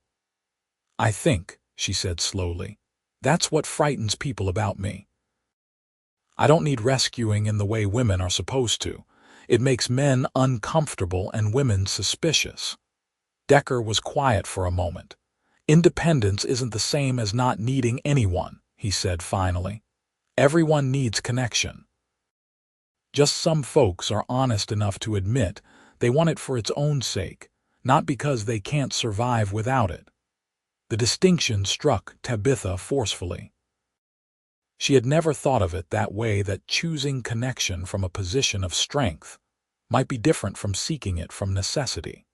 "I think," she said slowly, "that's what frightens people about me. I don't need rescuing in the way women are supposed to. It makes men uncomfortable and women suspicious." Decker was quiet for a moment. "Independence isn't the same as not needing anyone," he said finally. "Everyone needs connection. Just some folks are honest enough to admit they want it for its own sake, not because they can't survive without it." The distinction struck Tabitha forcefully. She had never thought of it that way, that choosing connection from a position of strength might be different from seeking it from necessity.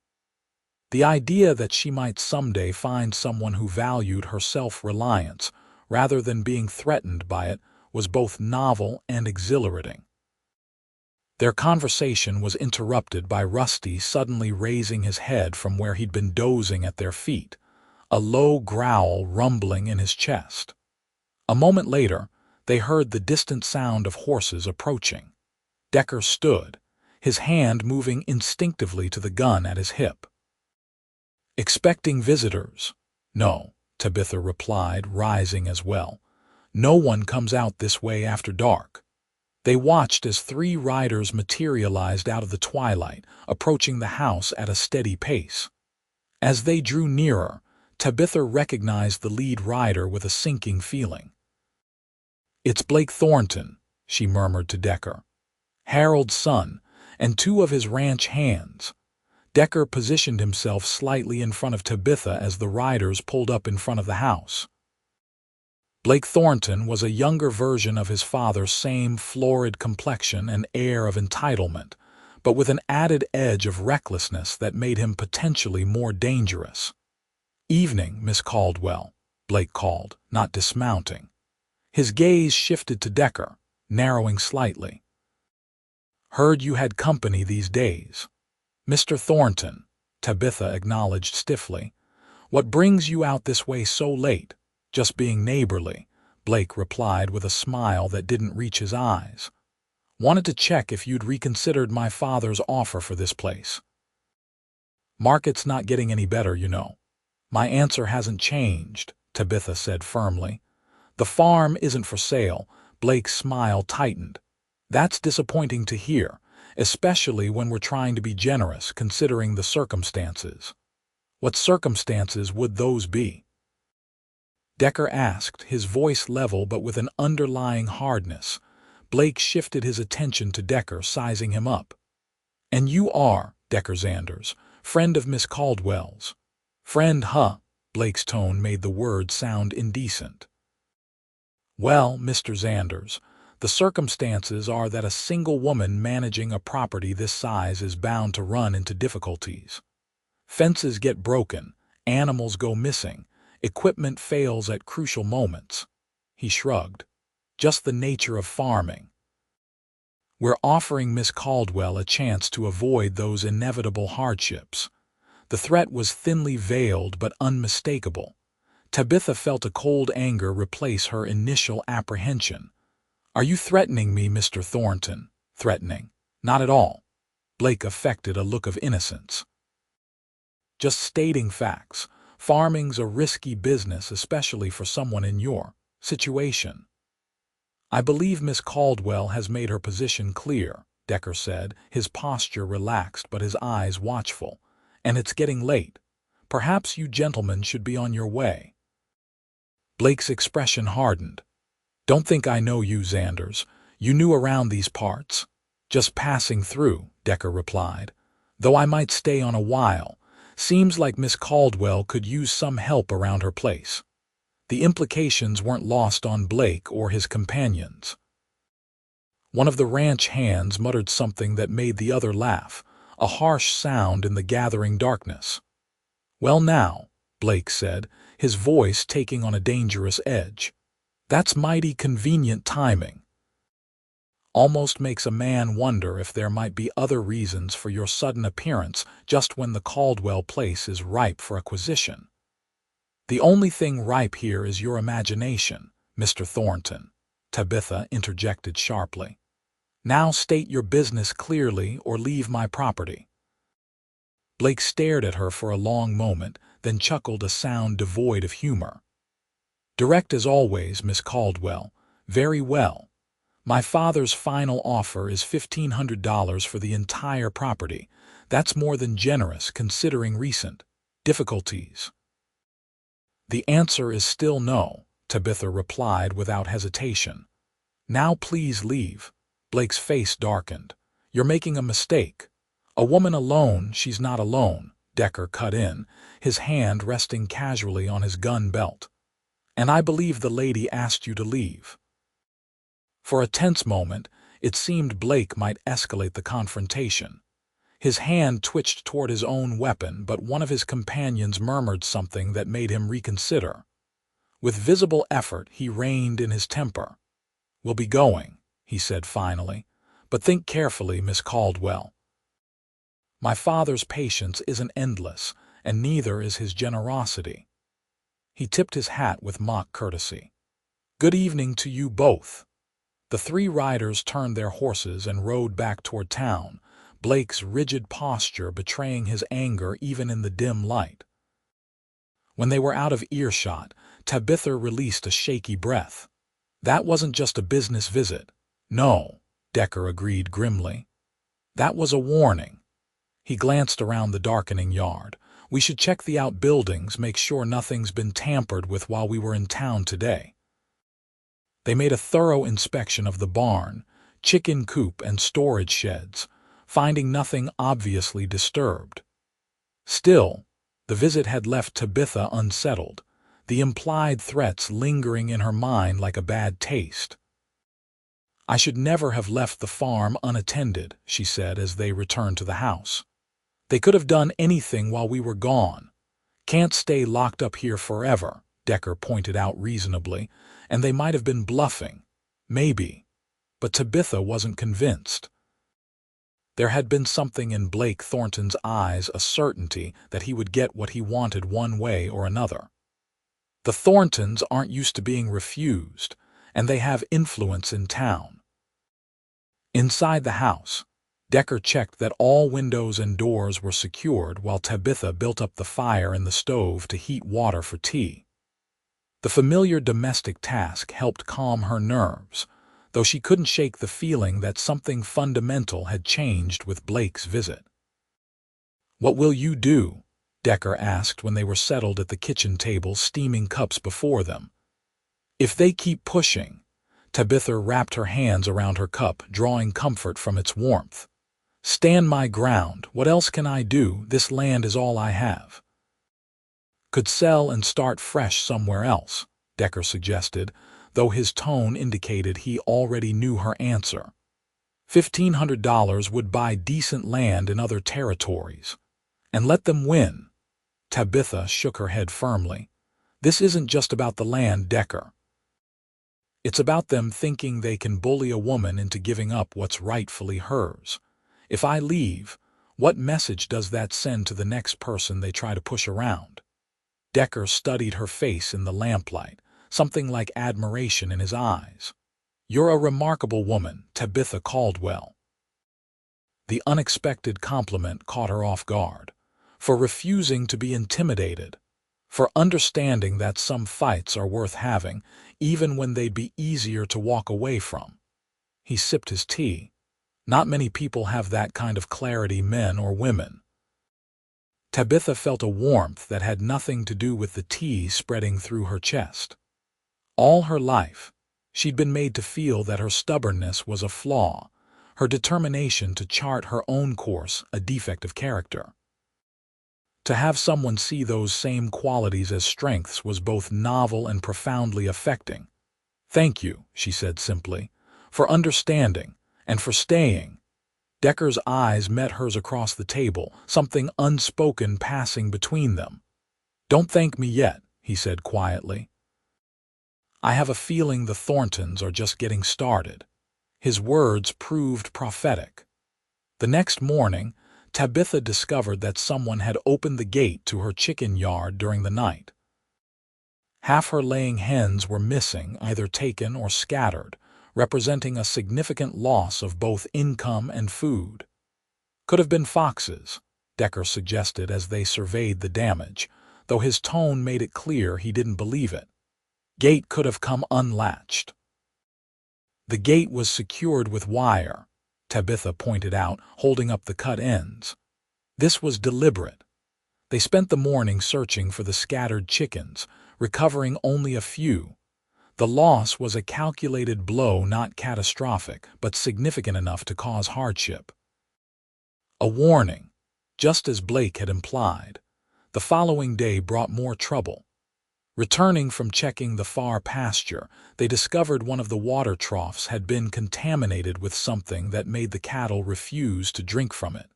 The idea that she might someday find someone who valued her self-reliance rather than being threatened by it was both novel and exhilarating. Their conversation was interrupted by Rusty suddenly raising his head from where he'd been dozing at their feet, a low growl rumbling in his chest. A moment later, they heard the distant sound of horses approaching. Decker stood, his hand moving instinctively to the gun at his hip. "Expecting visitors?" "No," Tabitha replied, rising as well. "No one comes out this way after dark." They watched as 3 riders materialized out of the twilight, approaching the house at a steady pace. As they drew nearer, Tabitha recognized the lead rider with a sinking feeling. "It's Blake Thornton," she murmured to Decker. "Harold's son, and 2 of his ranch hands." Decker positioned himself slightly in front of Tabitha as the riders pulled up in front of the house. Blake Thornton was a younger version of his father's same florid complexion and air of entitlement, but with an added edge of recklessness that made him potentially more dangerous. "Evening, Miss Caldwell," Blake called, not dismounting. His gaze shifted to Decker, narrowing slightly. "Heard you had company these days." "Mr. Thornton," Tabitha acknowledged stiffly. "What brings you out this way so late?" "Just being neighborly," Blake replied with a smile that didn't reach his eyes. "Wanted to check if you'd reconsidered my father's offer for this place." "Market's not getting any better, you know." "My answer hasn't changed," Tabitha said firmly. "The farm isn't for sale." Blake's smile tightened. "That's disappointing to hear, especially when we're trying to be generous considering the circumstances." "What circumstances would those be?" Decker asked, his voice level but with an underlying hardness. Blake shifted his attention to Decker, sizing him up. "And you are, Decker Xanders, friend of Miss Caldwell's." "Friend, huh?" Blake's tone made the word sound indecent. "Well, Mr. Xanders, the circumstances are that a single woman managing a property this size is bound to run into difficulties. Fences get broken, animals go missing, equipment fails at crucial moments." He shrugged. "Just the nature of farming. We're offering Miss Caldwell a chance to avoid those inevitable hardships." The threat was thinly veiled but unmistakable. Tabitha felt a cold anger replace her initial apprehension. "Are you threatening me, Mr. Thornton?" "Threatening? Not at all." Blake affected a look of innocence. "Just stating facts. Farming's a risky business, especially for someone in your situation." "I believe Miss Caldwell has made her position clear," Decker said, his posture relaxed but his eyes watchful. "And it's getting late. Perhaps you gentlemen should be on your way." Blake's expression hardened. "Don't think I know you, Xanders. You new around these parts." "Just passing through," Decker replied. "Though I might stay on a while. Seems like Miss Caldwell could use some help around her place." The implications weren't lost on Blake or his companions. One of the ranch hands muttered something that made the other laugh, a harsh sound in the gathering darkness. "Well now," Blake said, his voice taking on a dangerous edge. "That's mighty convenient timing. Almost makes a man wonder if there might be other reasons for your sudden appearance just when the Caldwell place is ripe for acquisition." "The only thing ripe here is your imagination, Mr. Thornton," Tabitha interjected sharply. "Now state your business clearly or leave my property." Blake stared at her for a long moment, then chuckled, a sound devoid of humor. "Direct as always, Miss Caldwell. Very well. My father's final offer is $1,500 for the entire property. That's more than generous considering recent difficulties. The answer is still no, Tabitha replied without hesitation. Now please leave. Blake's face darkened. You're making a mistake. A woman alone, she's not alone, Decker cut in, his hand resting casually on his gun belt. And I believe the lady asked you to leave. For a tense moment, it seemed Blake might escalate the confrontation. His hand twitched toward his own weapon, but one of his companions murmured something that made him reconsider. With visible effort, he reined in his temper. We'll be going, he said finally, but think carefully, Miss Caldwell. My father's patience isn't endless, and neither is his generosity. He tipped his hat with mock courtesy. Good evening to you both. The three riders turned their horses and rode back toward town, Blake's rigid posture betraying his anger even in the dim light. When they were out of earshot, Tabitha released a shaky breath. That wasn't just a business visit. No, Decker agreed grimly. That was a warning. He glanced around the darkening yard. We should check the outbuildings, make sure nothing's been tampered with while we were in town today. They made a thorough inspection of the barn, chicken coop, and storage sheds, finding nothing obviously disturbed. Still, the visit had left Tabitha unsettled, the implied threats lingering in her mind like a bad taste. I should never have left the farm unattended, she said as they returned to the house. They could have done anything while we were gone. Can't stay locked up here forever, Decker pointed out reasonably, and they might have been bluffing. Maybe. But Tabitha wasn't convinced. There had been something in Blake Thornton's eyes, a certainty that he would get what he wanted one way or another. The Thorntons aren't used to being refused, and they have influence in town. Inside the house, Decker checked that all windows and doors were secured while Tabitha built up the fire in the stove to heat water for tea. The familiar domestic task helped calm her nerves, though she couldn't shake the feeling that something fundamental had changed with Blake's visit. What will you do? Decker asked when they were settled at the kitchen table, steaming cups before them. If they keep pushing, Tabitha wrapped her hands around her cup, drawing comfort from its warmth. Stand my ground. What else can I do? This land is all I have. Could sell and start fresh somewhere else, Decker suggested, though his tone indicated he already knew her answer. $1,500 would buy decent land in other territories. And let them win. Tabitha shook her head firmly. This isn't just about the land, Decker. It's about them thinking they can bully a woman into giving up what's rightfully hers. If I leave, what message does that send to the next person they try to push around? Decker studied her face in the lamplight, something like admiration in his eyes. You're a remarkable woman, Tabitha Caldwell. The unexpected compliment caught her off guard. For refusing to be intimidated, for understanding that some fights are worth having, even when they'd be easier to walk away from. He sipped his tea. Not many people have that kind of clarity, men or women. Tabitha felt a warmth that had nothing to do with the tea spreading through her chest. All her life, she'd been made to feel that her stubbornness was a flaw, her determination to chart her own course a defect of character. To have someone see those same qualities as strengths was both novel and profoundly affecting. Thank you, she said simply, for understanding and for staying. Decker's eyes met hers across the table, something unspoken passing between them. Don't thank me yet, he said quietly. I have a feeling the Thorntons are just getting started. His words proved prophetic. The next morning, Tabitha discovered that someone had opened the gate to her chicken yard during the night. Half her laying hens were missing, either taken or scattered, representing a significant loss of both income and food. Could have been foxes, Decker suggested as they surveyed the damage, though his tone made it clear he didn't believe it. Gate could have come unlatched. The gate was secured with wire, Tabitha pointed out, holding up the cut ends. This was deliberate. They spent the morning searching for the scattered chickens, recovering only a few. The loss was a calculated blow, not catastrophic, but significant enough to cause hardship. A warning, just as Blake had implied. The following day brought more trouble. Returning from checking the far pasture, they discovered one of the water troughs had been contaminated with something that made the cattle refuse to drink from it.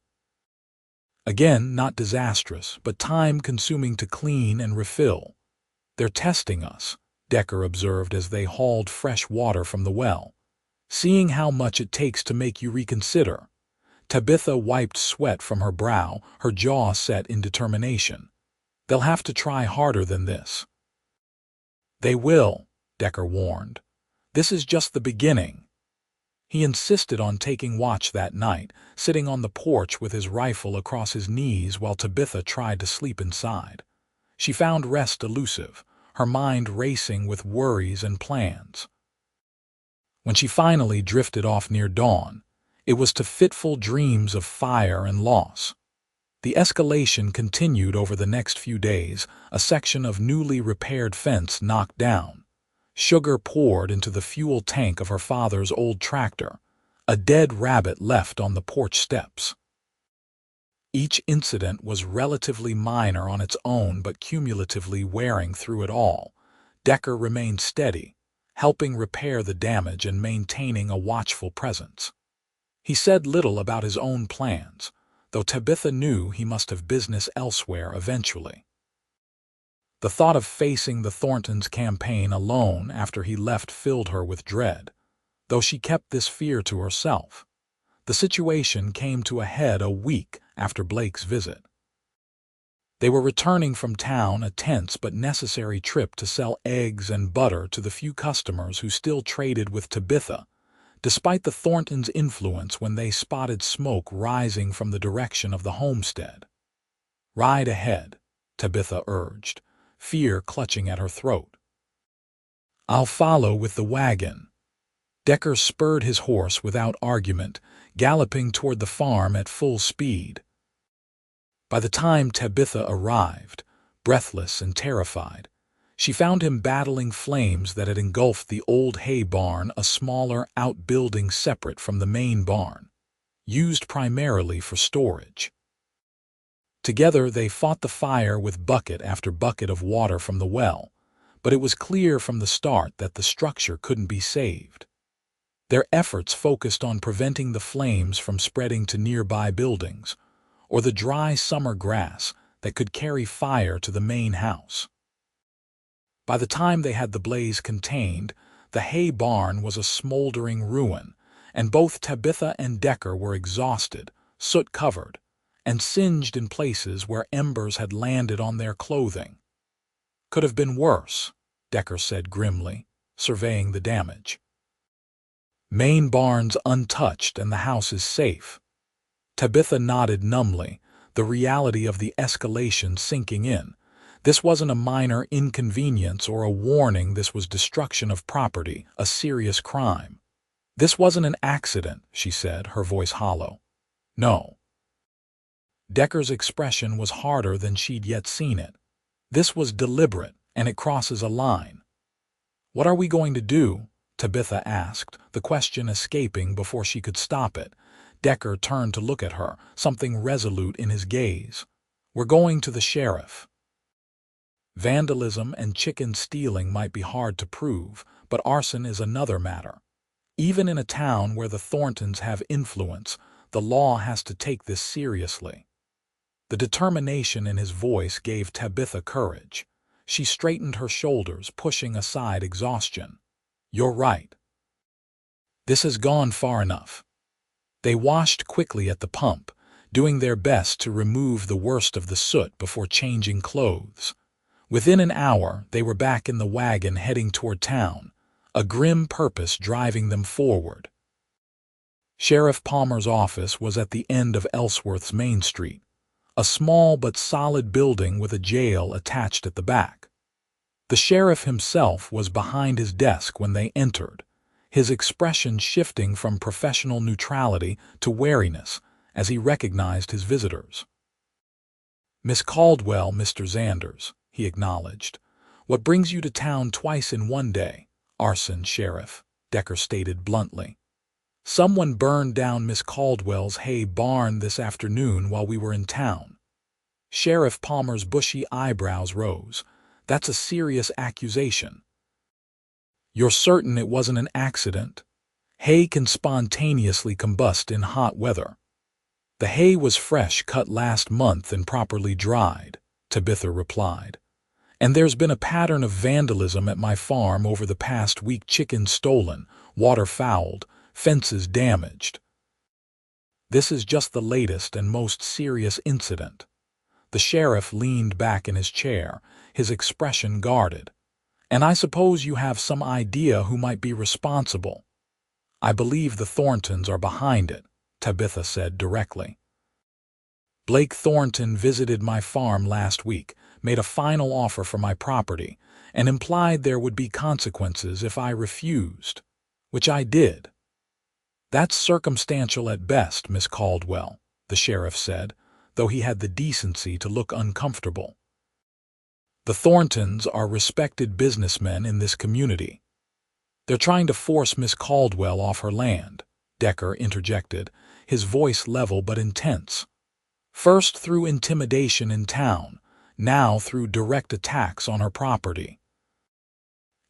Again, not disastrous, but time-consuming to clean and refill. "They're testing us," Decker observed as they hauled fresh water from the well. "Seeing how much it takes to make you reconsider." Tabitha wiped sweat from her brow, her jaw set in determination. "They'll have to try harder than this." "They will," Decker warned. "This is just the beginning." He insisted on taking watch that night, sitting on the porch with his rifle across his knees while Tabitha tried to sleep inside. She found rest elusive, her mind racing with worries and plans. When she finally drifted off near dawn, it was to fitful dreams of fire and loss. The escalation continued over the next few days, a section of newly repaired fence knocked down. Sugar poured into the fuel tank of her father's old tractor. A dead rabbit left on the porch steps. Each incident was relatively minor on its own, but cumulatively wearing through it all. Decker remained steady, helping repair the damage and maintaining a watchful presence. He said little about his own plans, though Tabitha knew he must have business elsewhere eventually. The thought of facing the Thorntons' campaign alone after he left filled her with dread, though she kept this fear to herself. The situation came to a head a week after Blake's visit. They were returning from town, a tense but necessary trip to sell eggs and butter to the few customers who still traded with Tabitha, despite the Thorntons' influence when they spotted smoke rising from the direction of the homestead. "Ride ahead," Tabitha urged, fear clutching at her throat. "I'll follow with the wagon." Decker spurred his horse without argument, galloping toward the farm at full speed. By the time Tabitha arrived, breathless and terrified, she found him battling flames that had engulfed the old hay barn, a smaller outbuilding separate from the main barn, used primarily for storage. Together they fought the fire with bucket after bucket of water from the well, but it was clear from the start that the structure couldn't be saved. Their efforts focused on preventing the flames from spreading to nearby buildings, or the dry summer grass that could carry fire to the main house. By the time they had the blaze contained, the hay barn was a smoldering ruin, and both Tabitha and Decker were exhausted, soot-covered, and singed in places where embers had landed on their clothing. "Could have been worse," Decker said grimly, surveying the damage. "Main barn's untouched and the house is safe." Tabitha nodded numbly, the reality of the escalation sinking in. This wasn't a minor inconvenience or a warning, this was destruction of property, a serious crime. "This wasn't an accident," she said, her voice hollow. "No." Decker's expression was harder than she'd yet seen it. "This was deliberate, and it crosses a line." "What are we going to do?" Tabitha asked, the question escaping before she could stop it. Decker turned to look at her, something resolute in his gaze. "We're going to the sheriff." Vandalism and chicken stealing might be hard to prove, but arson is another matter. Even in a town where the Thorntons have influence, the law has to take this seriously. The determination in his voice gave Tabitha courage. She straightened her shoulders, pushing aside exhaustion. "You're right. This has gone far enough." They washed quickly at the pump, doing their best to remove the worst of the soot before changing clothes. Within an hour, they were back in the wagon heading toward town, a grim purpose driving them forward. Sheriff Palmer's office was at the end of Ellsworth's Main Street, a small but solid building with a jail attached at the back. The sheriff himself was behind his desk when they entered, his expression shifting from professional neutrality to wariness as he recognized his visitors. "Miss Caldwell, Mr. Xanders," he acknowledged. "What brings you to town twice in one day?" "Arson, Sheriff," Decker stated bluntly. "Someone burned down Miss Caldwell's hay barn this afternoon while we were in town." Sheriff Palmer's bushy eyebrows rose. "That's a serious accusation." "You're certain it wasn't an accident? Hay can spontaneously combust in hot weather." "The hay was fresh, cut last month and properly dried," Tabitha replied. "And there's been a pattern of vandalism at my farm over the past week: chickens stolen, water fouled, fences damaged." "This is just the latest and most serious incident." The sheriff leaned back in his chair, his expression guarded. "And I suppose you have some idea who might be responsible." "I believe the Thorntons are behind it," Tabitha said directly. "Blake Thornton visited my farm last week, made a final offer for my property, and implied there would be consequences if I refused, which I did." "That's circumstantial at best, Miss Caldwell," the sheriff said, though he had the decency to look uncomfortable. "The Thorntons are respected businessmen in this community." "They're trying to force Miss Caldwell off her land," Decker interjected, his voice level but intense. "First through intimidation in town, now through direct attacks on her property."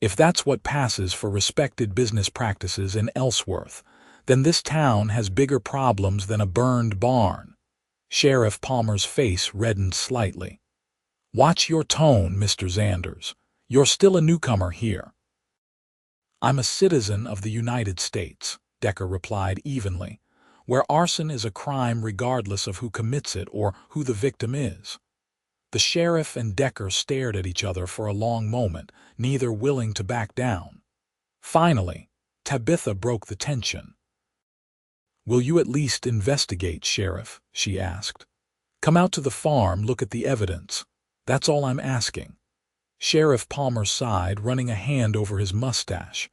"If that's what passes for respected business practices in Ellsworth, then this town has bigger problems than a burned barn." Sheriff Palmer's face reddened slightly. "Watch your tone, Mr. Xanders. You're still a newcomer here." "I'm a citizen of the United States," Decker replied evenly, "where arson is a crime regardless of who commits it or who the victim is." The sheriff and Decker stared at each other for a long moment, neither willing to back down. Finally, Tabitha broke the tension. "Will you at least investigate, Sheriff?" she asked. "Come out to the farm, look at the evidence. That's all I'm asking." Sheriff Palmer sighed, running a hand over his mustache.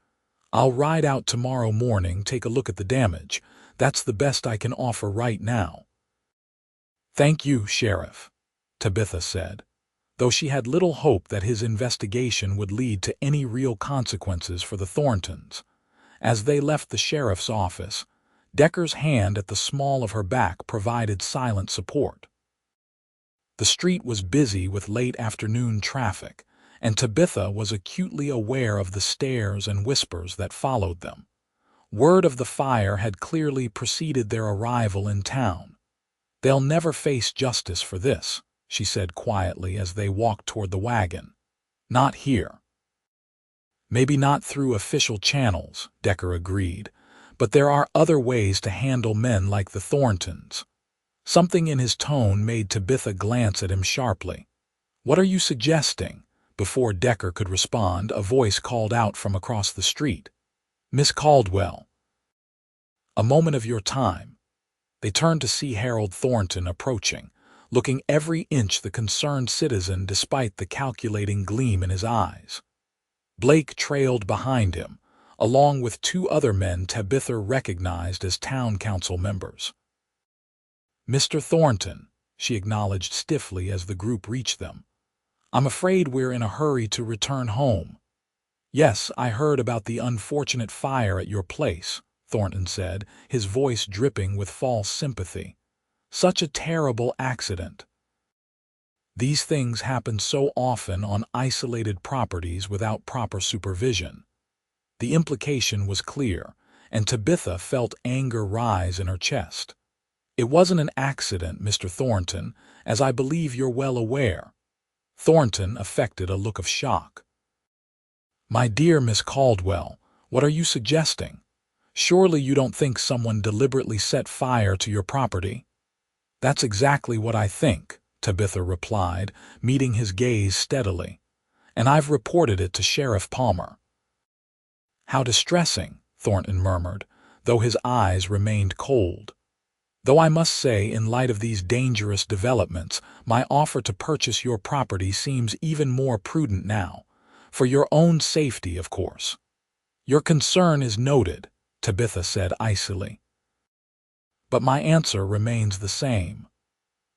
"I'll ride out tomorrow morning, take a look at the damage. That's the best I can offer right now." "Thank you, Sheriff," Tabitha said, though she had little hope that his investigation would lead to any real consequences for the Thorntons. As they left the sheriff's office, Decker's hand at the small of her back provided silent support. The street was busy with late afternoon traffic, and Tabitha was acutely aware of the stares and whispers that followed them. Word of the fire had clearly preceded their arrival in town. "They'll never face justice for this," she said quietly as they walked toward the wagon. "Not here." "Maybe not through official channels," Decker agreed, "but there are other ways to handle men like the Thorntons." Something in his tone made Tabitha glance at him sharply. "What are you suggesting?" Before Decker could respond, a voice called out from across the street. "Miss Caldwell." "A moment of your time." They turned to see Harold Thornton approaching, looking every inch the concerned citizen despite the calculating gleam in his eyes. Blake trailed behind him, along with two other men Tabitha recognized as town council members. "Mr. Thornton," she acknowledged stiffly as the group reached them. "I'm afraid we're in a hurry to return home." "Yes, I heard about the unfortunate fire at your place," Thornton said, his voice dripping with false sympathy. "Such a terrible accident." "These things happen so often on isolated properties without proper supervision." The implication was clear, and Tabitha felt anger rise in her chest. "It wasn't an accident, Mr. Thornton, as I believe you're well aware." Thornton affected a look of shock. "My dear Miss Caldwell, what are you suggesting? Surely you don't think someone deliberately set fire to your property?" "That's exactly what I think," Tabitha replied, meeting his gaze steadily. "And I've reported it to Sheriff Palmer." "How distressing," Thornton murmured, though his eyes remained cold. "Though I must say, in light of these dangerous developments, my offer to purchase your property seems even more prudent now. For your own safety, of course." "Your concern is noted," Tabitha said icily. "But my answer remains the same."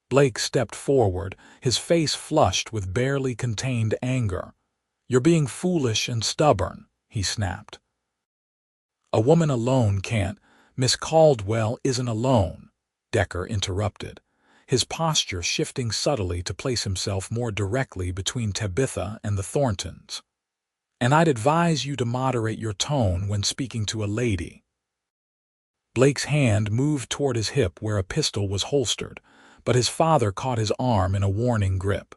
Blake stepped forward, his face flushed with barely contained anger. "You're being foolish and stubborn," he snapped. "A woman alone can't—" "Miss Caldwell isn't alone," Decker interrupted, his posture shifting subtly to place himself more directly between Tabitha and the Thorntons. "And I'd advise you to moderate your tone when speaking to a lady." Blake's hand moved toward his hip where a pistol was holstered, but his father caught his arm in a warning grip.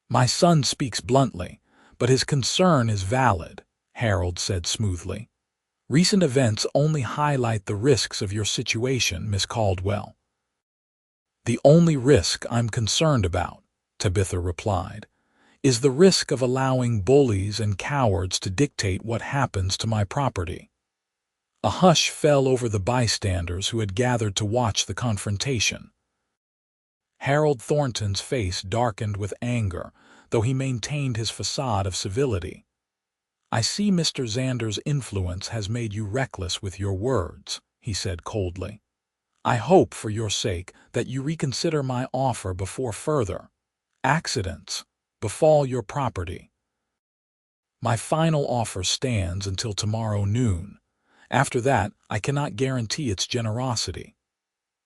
"My son speaks bluntly, but his concern is valid," Harold said smoothly. "Recent events only highlight the risks of your situation, Miss Caldwell." "The only risk I'm concerned about," Tabitha replied, "is the risk of allowing bullies and cowards to dictate what happens to my property." A hush fell over the bystanders who had gathered to watch the confrontation. Harold Thornton's face darkened with anger, though he maintained his facade of civility. "I see Mr. Xander's influence has made you reckless with your words," he said coldly. "I hope, for your sake, that you reconsider my offer before further accidents befall your property. My final offer stands until tomorrow noon. After that, I cannot guarantee its generosity."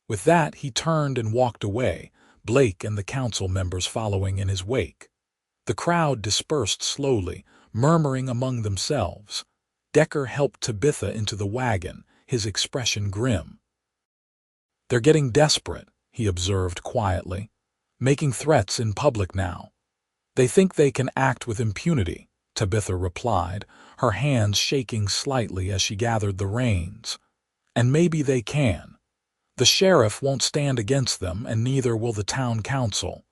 With that, he turned and walked away, Blake and the council members following in his wake. The crowd dispersed slowly, murmuring among themselves. Decker helped Tabitha into the wagon, his expression grim. "They're getting desperate," he observed quietly, "making threats in public now." "They think they can act with impunity," Tabitha replied, her hands shaking slightly as she gathered the reins. "And maybe they can. The sheriff won't stand against them, and neither will the town council."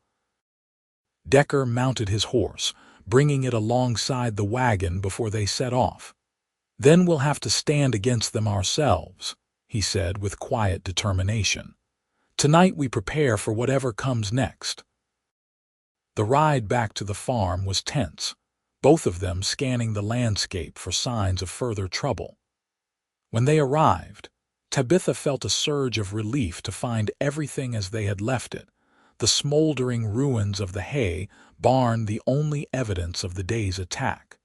Decker mounted his horse, bringing it alongside the wagon before they set off. "Then we'll have to stand against them ourselves," he said with quiet determination. "Tonight we prepare for whatever comes next." The ride back to the farm was tense, both of them scanning the landscape for signs of further trouble. When they arrived, Tabitha felt a surge of relief to find everything as they had left it, the smoldering ruins of the hay barn the only evidence of the day's attack.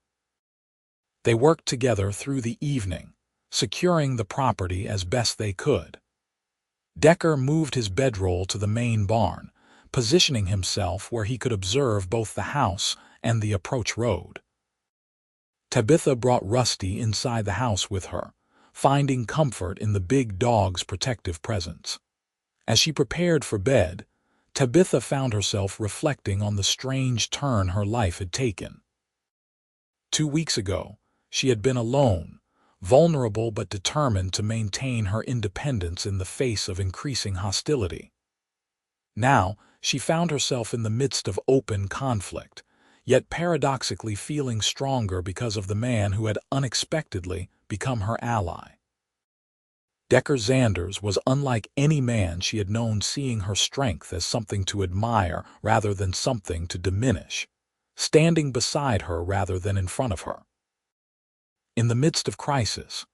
They worked together through the evening, securing the property as best they could. Decker moved his bedroll to the main barn, positioning himself where he could observe both the house and the approach road. Tabitha brought Rusty inside the house with her, finding comfort in the big dog's protective presence. As she prepared for bed, Tabitha found herself reflecting on the strange turn her life had taken. 2 weeks ago, she had been alone, vulnerable but determined to maintain her independence in the face of increasing hostility. Now, she found herself in the midst of open conflict, yet paradoxically feeling stronger because of the man who had unexpectedly become her ally. Decker Xanders was unlike any man she had known, seeing her strength as something to admire rather than something to diminish, standing beside her rather than in front of her. In the midst of crisis,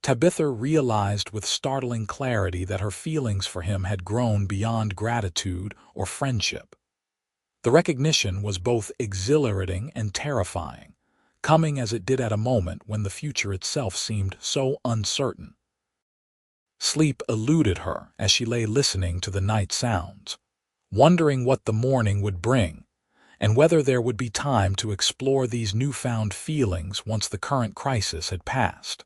Tabitha realized with startling clarity that her feelings for him had grown beyond gratitude or friendship. The recognition was both exhilarating and terrifying, coming as it did at a moment when the future itself seemed so uncertain. Sleep eluded her as she lay listening to the night sounds, wondering what the morning would bring, and whether there would be time to explore these newfound feelings once the current crisis had passed.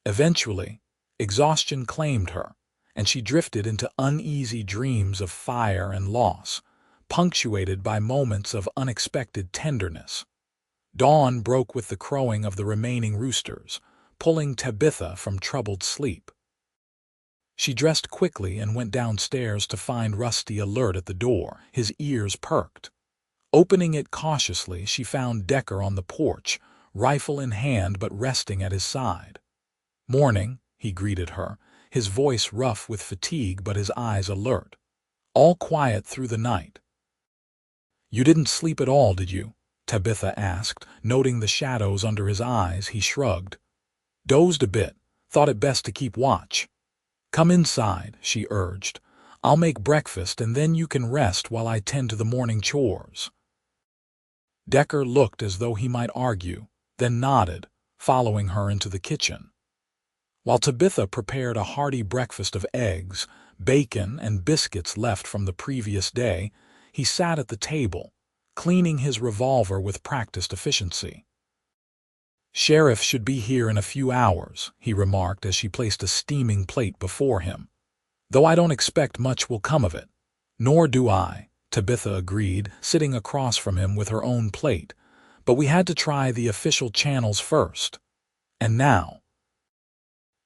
Eventually, exhaustion claimed her, and she drifted into uneasy dreams of fire and loss, punctuated by moments of unexpected tenderness. Dawn broke with the crowing of the remaining roosters, pulling Tabitha from troubled sleep. She dressed quickly and went downstairs to find Rusty alert at the door, his ears perked. Opening it cautiously, she found Decker on the porch, rifle in hand but resting at his side. "Morning," he greeted her, his voice rough with fatigue but his eyes alert. "All quiet through the night." "You didn't sleep at all, did you?" Tabitha asked. Noting the shadows under his eyes, he shrugged. Dozed a bit, thought it best to keep watch. Come inside, she urged. I'll make breakfast and then you can rest while I tend to the morning chores. Decker looked as though he might argue, then nodded, following her into the kitchen. While Tabitha prepared a hearty breakfast of eggs, bacon, and biscuits left from the previous day, he sat at the table, cleaning his revolver with practiced efficiency. Sheriff should be here in a few hours, he remarked as she placed a steaming plate before him. Though I don't expect much will come of it. Nor do I, Tabitha agreed, sitting across from him with her own plate. But we had to try the official channels first. And now?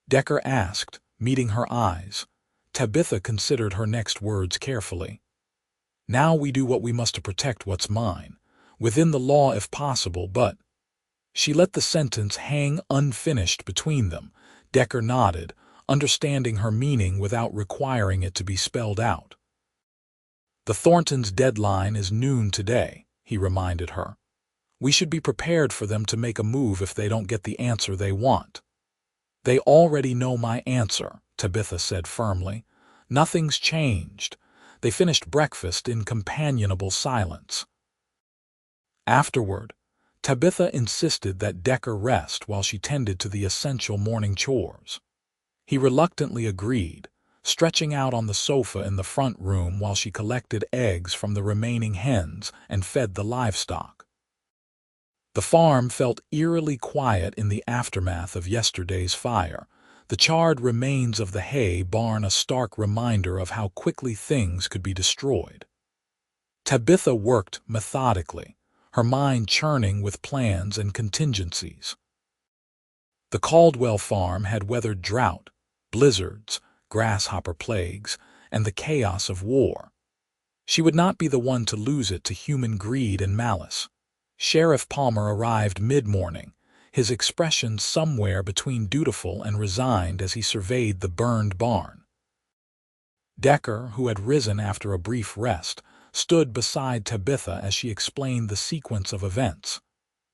Decker asked, meeting her eyes. Tabitha considered her next words carefully. Now we do what we must to protect what's mine, within the law if possible, but... She let the sentence hang unfinished between them. Decker nodded, understanding her meaning without requiring it to be spelled out. The Thorntons' deadline is noon today, he reminded her. We should be prepared for them to make a move if they don't get the answer they want. They already know my answer, Tabitha said firmly. Nothing's changed. They finished breakfast in companionable silence. Afterward, Tabitha insisted that Decker rest while she tended to the essential morning chores. He reluctantly agreed, stretching out on the sofa in the front room while she collected eggs from the remaining hens and fed the livestock. The farm felt eerily quiet in the aftermath of yesterday's fire, the charred remains of the hay barn a stark reminder of how quickly things could be destroyed. Tabitha worked methodically, her mind churning with plans and contingencies. The Caldwell farm had weathered drought, blizzards, grasshopper plagues, and the chaos of war. She would not be the one to lose it to human greed and malice. Sheriff Palmer arrived mid-morning, his expression somewhere between dutiful and resigned as he surveyed the burned barn. Decker, who had risen after a brief rest, stood beside Tabitha as she explained the sequence of events.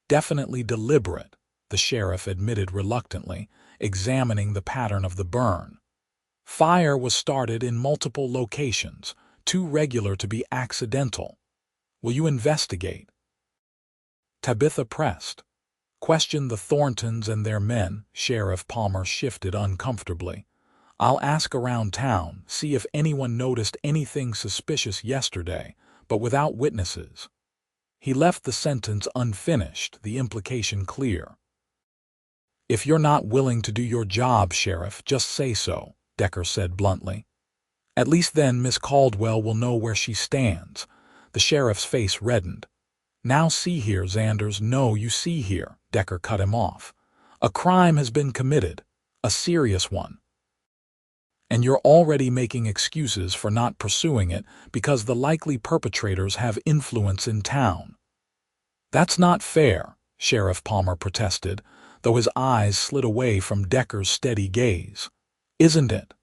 Definitely deliberate, the sheriff admitted reluctantly, examining the pattern of the burn. Fire was started in multiple locations, too regular to be accidental. Will you investigate? Tabitha pressed. Question the Thorntons and their men, Sheriff Palmer shifted uncomfortably. I'll ask around town, see if anyone noticed anything suspicious yesterday, but without witnesses. He left the sentence unfinished, the implication clear. If you're not willing to do your job, Sheriff, just say so, Decker said bluntly. At least then Miss Caldwell will know where she stands. The sheriff's face reddened. Now see here, Xanders, no, you see here, Decker cut him off. A crime has been committed, a serious one. And you're already making excuses for not pursuing it because the likely perpetrators have influence in town. That's not fair, Sheriff Palmer protested, though his eyes slid away from Decker's steady gaze. Isn't it?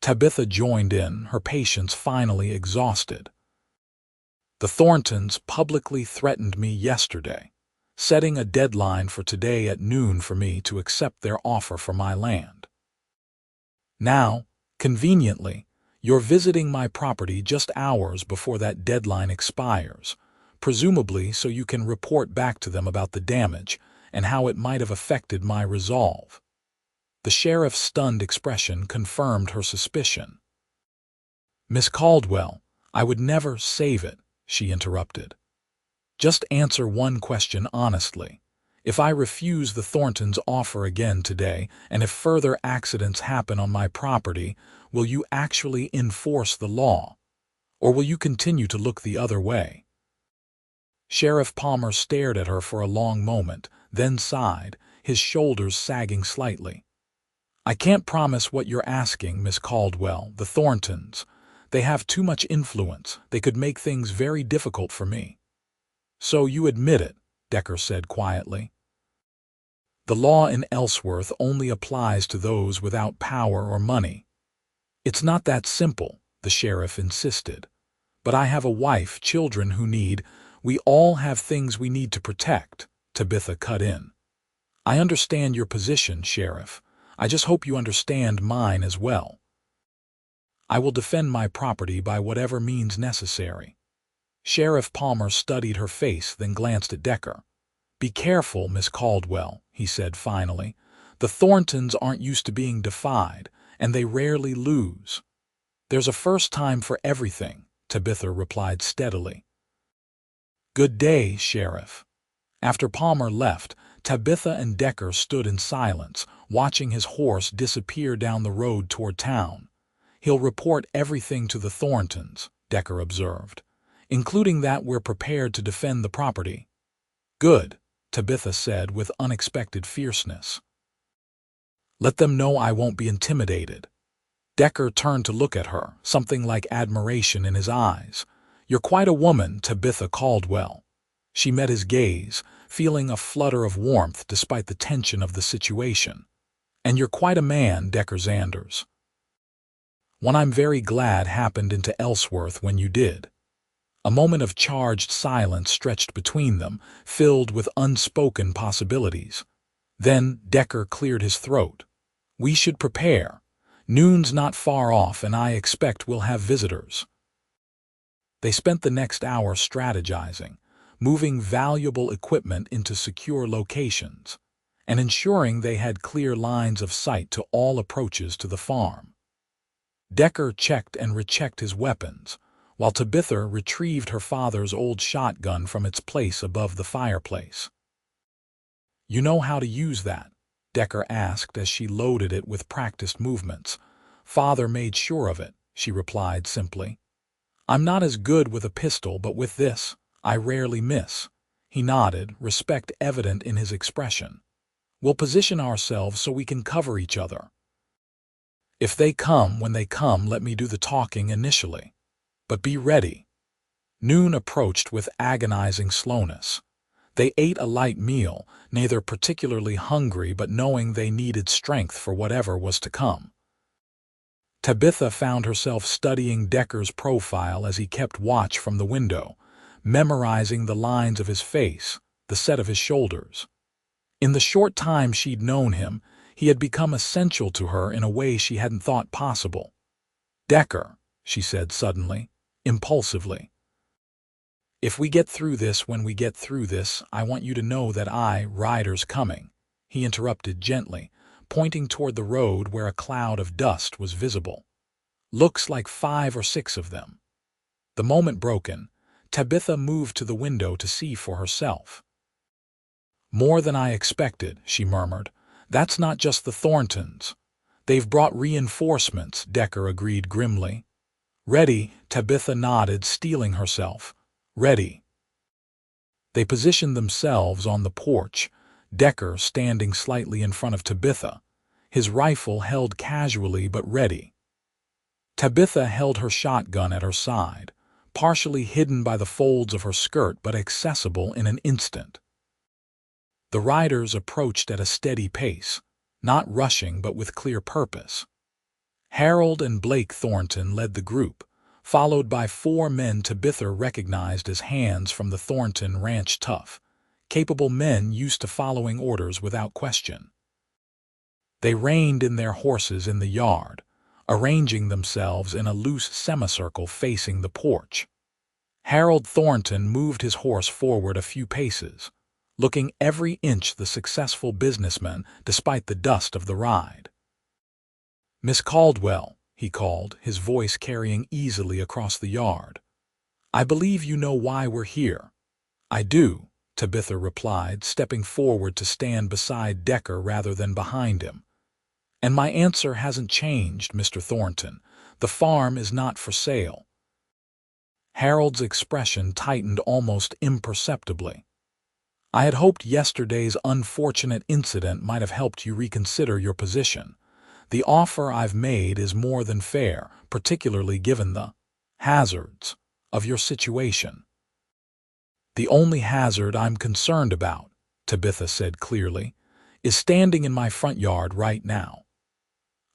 Tabitha joined in, her patience finally exhausted. The Thorntons publicly threatened me yesterday, setting a deadline for today at noon for me to accept their offer for my land. Now, conveniently, you're visiting my property just hours before that deadline expires, presumably so you can report back to them about the damage and how it might have affected my resolve. The sheriff's stunned expression confirmed her suspicion. Miss Caldwell, I would never save it, she interrupted. Just answer one question honestly. If I refuse the Thorntons' offer again today, and if further accidents happen on my property, will you actually enforce the law? Or will you continue to look the other way? Sheriff Palmer stared at her for a long moment, then sighed, his shoulders sagging slightly. I can't promise what you're asking, Miss Caldwell. The Thorntons, they have too much influence. They could make things very difficult for me. So you admit it, Decker said quietly. The law in Ellsworth only applies to those without power or money. It's not that simple, the sheriff insisted. But I have a wife, children who need, We all have things we need to protect, Tabitha cut in. I understand your position, Sheriff. I just hope you understand mine as well. I will defend my property by whatever means necessary. Sheriff Palmer studied her face, then glanced at Decker. Be careful, Miss Caldwell, he said finally. The Thorntons aren't used to being defied, and they rarely lose. There's a first time for everything, Tabitha replied steadily. Good day, Sheriff. After Palmer left, Tabitha and Decker stood in silence, watching his horse disappear down the road toward town. He'll report everything to the Thorntons, Decker observed, including that we're prepared to defend the property. Good, Tabitha said with unexpected fierceness. Let them know I won't be intimidated. Decker turned to look at her, something like admiration in his eyes. You're quite a woman, Tabitha Caldwell. She met his gaze, feeling a flutter of warmth despite the tension of the situation. And you're quite a man, Decker Xanders. One I'm very glad happened into Ellsworth when you did. A moment of charged silence stretched between them, filled with unspoken possibilities. Then Decker cleared his throat. We should prepare. Noon's not far off, and I expect we'll have visitors. They spent the next hour strategizing, moving valuable equipment into secure locations, and ensuring they had clear lines of sight to all approaches to the farm. Decker checked and rechecked his weapons, while Tabitha retrieved her father's old shotgun from its place above the fireplace. You know how to use that? Decker asked as she loaded it with practiced movements. Father made sure of it, she replied simply. I'm not as good with a pistol, but with this, I rarely miss. He nodded, respect evident in his expression. We'll position ourselves so we can cover each other. If they come when they come, let me do the talking initially. But be ready. Noon approached with agonizing slowness. They ate a light meal, neither particularly hungry but knowing they needed strength for whatever was to come. Tabitha found herself studying Decker's profile as he kept watch from the window, memorizing the lines of his face, the set of his shoulders. In the short time she'd known him, he had become essential to her in a way she hadn't thought possible. Decker, she said suddenly, impulsively. If we get through this when we get through this, I want you to know that Ryder's coming, he interrupted gently, pointing toward the road where a cloud of dust was visible. Looks like 5 or 6 of them. The moment broken, Tabitha moved to the window to see for herself. More than I expected, she murmured. That's not just the Thorntons. They've brought reinforcements, Decker agreed grimly. Ready, Tabitha nodded, steeling herself. Ready. They positioned themselves on the porch, Decker standing slightly in front of Tabitha, his rifle held casually but ready. Tabitha held her shotgun at her side, partially hidden by the folds of her skirt but accessible in an instant. The riders approached at a steady pace, not rushing but with clear purpose. Harold and Blake Thornton led the group, followed by 4 men Tabitha recognized as hands from the Thornton ranch tough, capable men used to following orders without question. They reined in their horses in the yard, arranging themselves in a loose semicircle facing the porch. Harold Thornton moved his horse forward a few paces, looking every inch the successful businessman despite the dust of the ride. Miss Caldwell, he called, his voice carrying easily across the yard. I believe you know why we're here. I do, Tabitha replied, stepping forward to stand beside Decker rather than behind him. And my answer hasn't changed, Mr. Thornton. The farm is not for sale. Harold's expression tightened almost imperceptibly. I had hoped yesterday's unfortunate incident might have helped you reconsider your position. The offer I've made is more than fair, particularly given the hazards of your situation. The only hazard I'm concerned about, Tabitha said clearly, is standing in my front yard right now.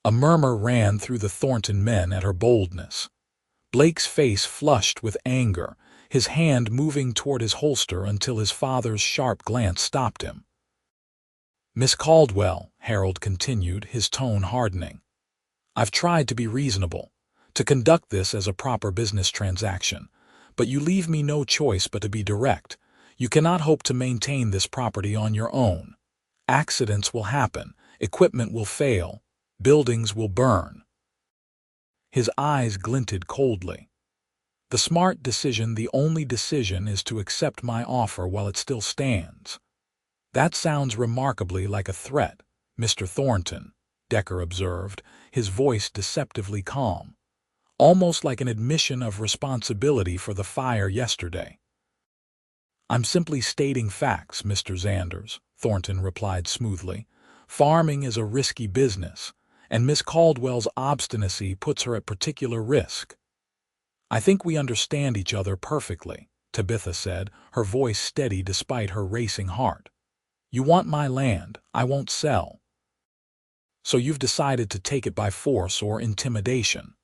A murmur ran through the Thornton men at her boldness. Blake's face flushed with anger, his hand moving toward his holster until his father's sharp glance stopped him. "Miss Caldwell," Harold continued, his tone hardening, "I've tried to be reasonable, to conduct this as a proper business transaction, but you leave me no choice but to be direct. You cannot hope to maintain this property on your own. Accidents will happen, equipment will fail, buildings will burn." His eyes glinted coldly. "The smart decision, the only decision, is to accept my offer while it still stands." "That sounds remarkably like a threat, Mr. Thornton," Decker observed, his voice deceptively calm. "Almost like an admission of responsibility for the fire yesterday." "I'm simply stating facts, Mr. Xanders," Thornton replied smoothly. "Farming is a risky business, and Miss Caldwell's obstinacy puts her at particular risk." "I think we understand each other perfectly," Tabitha said, her voice steady despite her racing heart. "You want my land, I won't sell. So you've decided to take it by force or intimidation."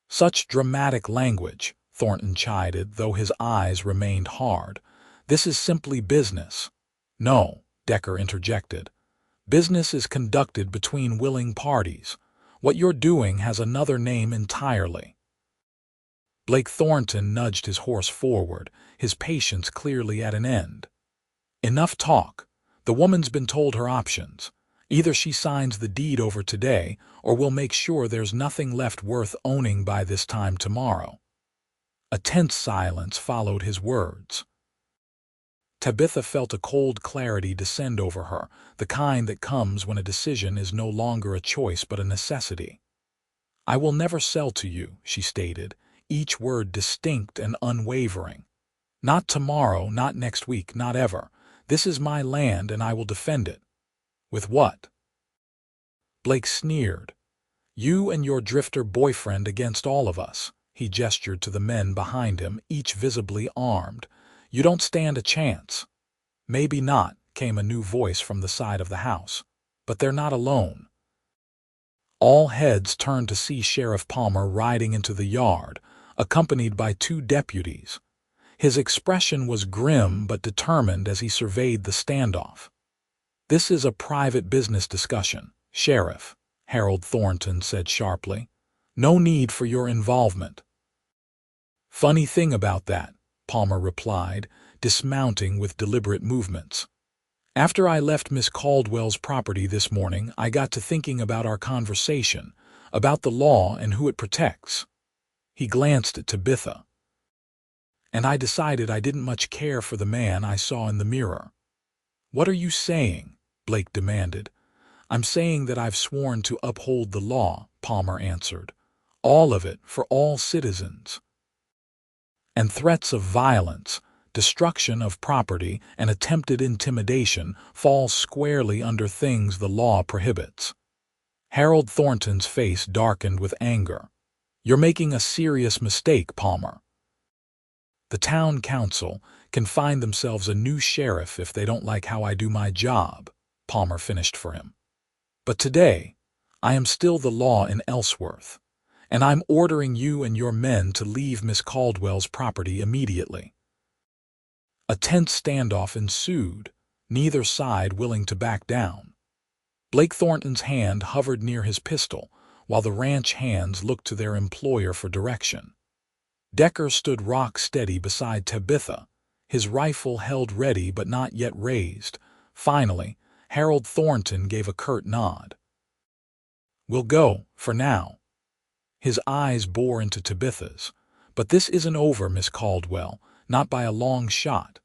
"Such dramatic language," Thornton chided, though his eyes remained hard. "This is simply business." "No," Decker interjected. "Business is conducted between willing parties. What you're doing has another name entirely." Blake Thornton nudged his horse forward, his patience clearly at an end. "Enough talk. The woman's been told her options. Either she signs the deed over today, or we'll make sure there's nothing left worth owning by this time tomorrow." A tense silence followed his words. Tabitha felt a cold clarity descend over her, the kind that comes when a decision is no longer a choice but a necessity. "I will never sell to you," she stated, each word distinct and unwavering. "Not tomorrow, not next week, not ever. This is my land, and I will defend it." "With what?" Blake sneered. "You and your drifter boyfriend against all of us." He gestured to the men behind him, each visibly armed. "You don't stand a chance." "Maybe not," came a new voice from the side of the house. "But they're not alone." All heads turned to see Sheriff Palmer riding into the yard, accompanied by 2 deputies. His expression was grim but determined as he surveyed the standoff. "This is a private business discussion, Sheriff," Harold Thornton said sharply. "No need for your involvement." "Funny thing about that," Palmer replied, dismounting with deliberate movements. "After I left Miss Caldwell's property this morning, I got to thinking about our conversation, about the law and who it protects." He glanced at Tabitha. "And I decided I didn't much care for the man I saw in the mirror." "What are you saying?" Blake demanded. "I'm saying that I've sworn to uphold the law," Palmer answered. "All of it, for all citizens. And threats of violence, destruction of property, and attempted intimidation fall squarely under things the law prohibits." Harold Thornton's face darkened with anger. "You're making a serious mistake, Palmer. The town council can find themselves a new sheriff if they don't like how I do my job," Palmer finished for him. "But today, I am still the law in Ellsworth, and I'm ordering you and your men to leave Miss Caldwell's property immediately." A tense standoff ensued, neither side willing to back down. Blake Thornton's hand hovered near his pistol, while the ranch hands looked to their employer for direction. Decker stood rock-steady beside Tabitha, his rifle held ready but not yet raised. Finally, Harold Thornton gave a curt nod. "We'll go, for now." His eyes bore into Tabitha's. "But this isn't over, Miss Caldwell, not by a long shot."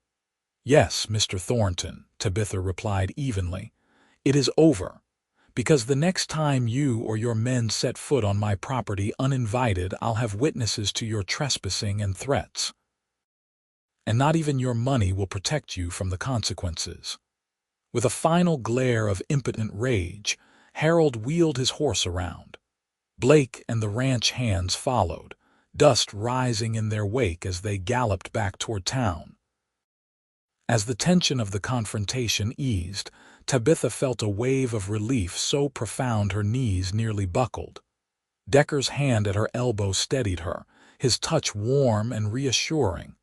"Yes, Mr. Thornton," Tabitha replied evenly. "It is over. Because the next time you or your men set foot on my property uninvited, I'll have witnesses to your trespassing and threats. And not even your money will protect you from the consequences." With a final glare of impotent rage, Harold wheeled his horse around. Blake and the ranch hands followed, dust rising in their wake as they galloped back toward town. As the tension of the confrontation eased, Tabitha felt a wave of relief so profound her knees nearly buckled. Decker's hand at her elbow steadied her, his touch warm and reassuring.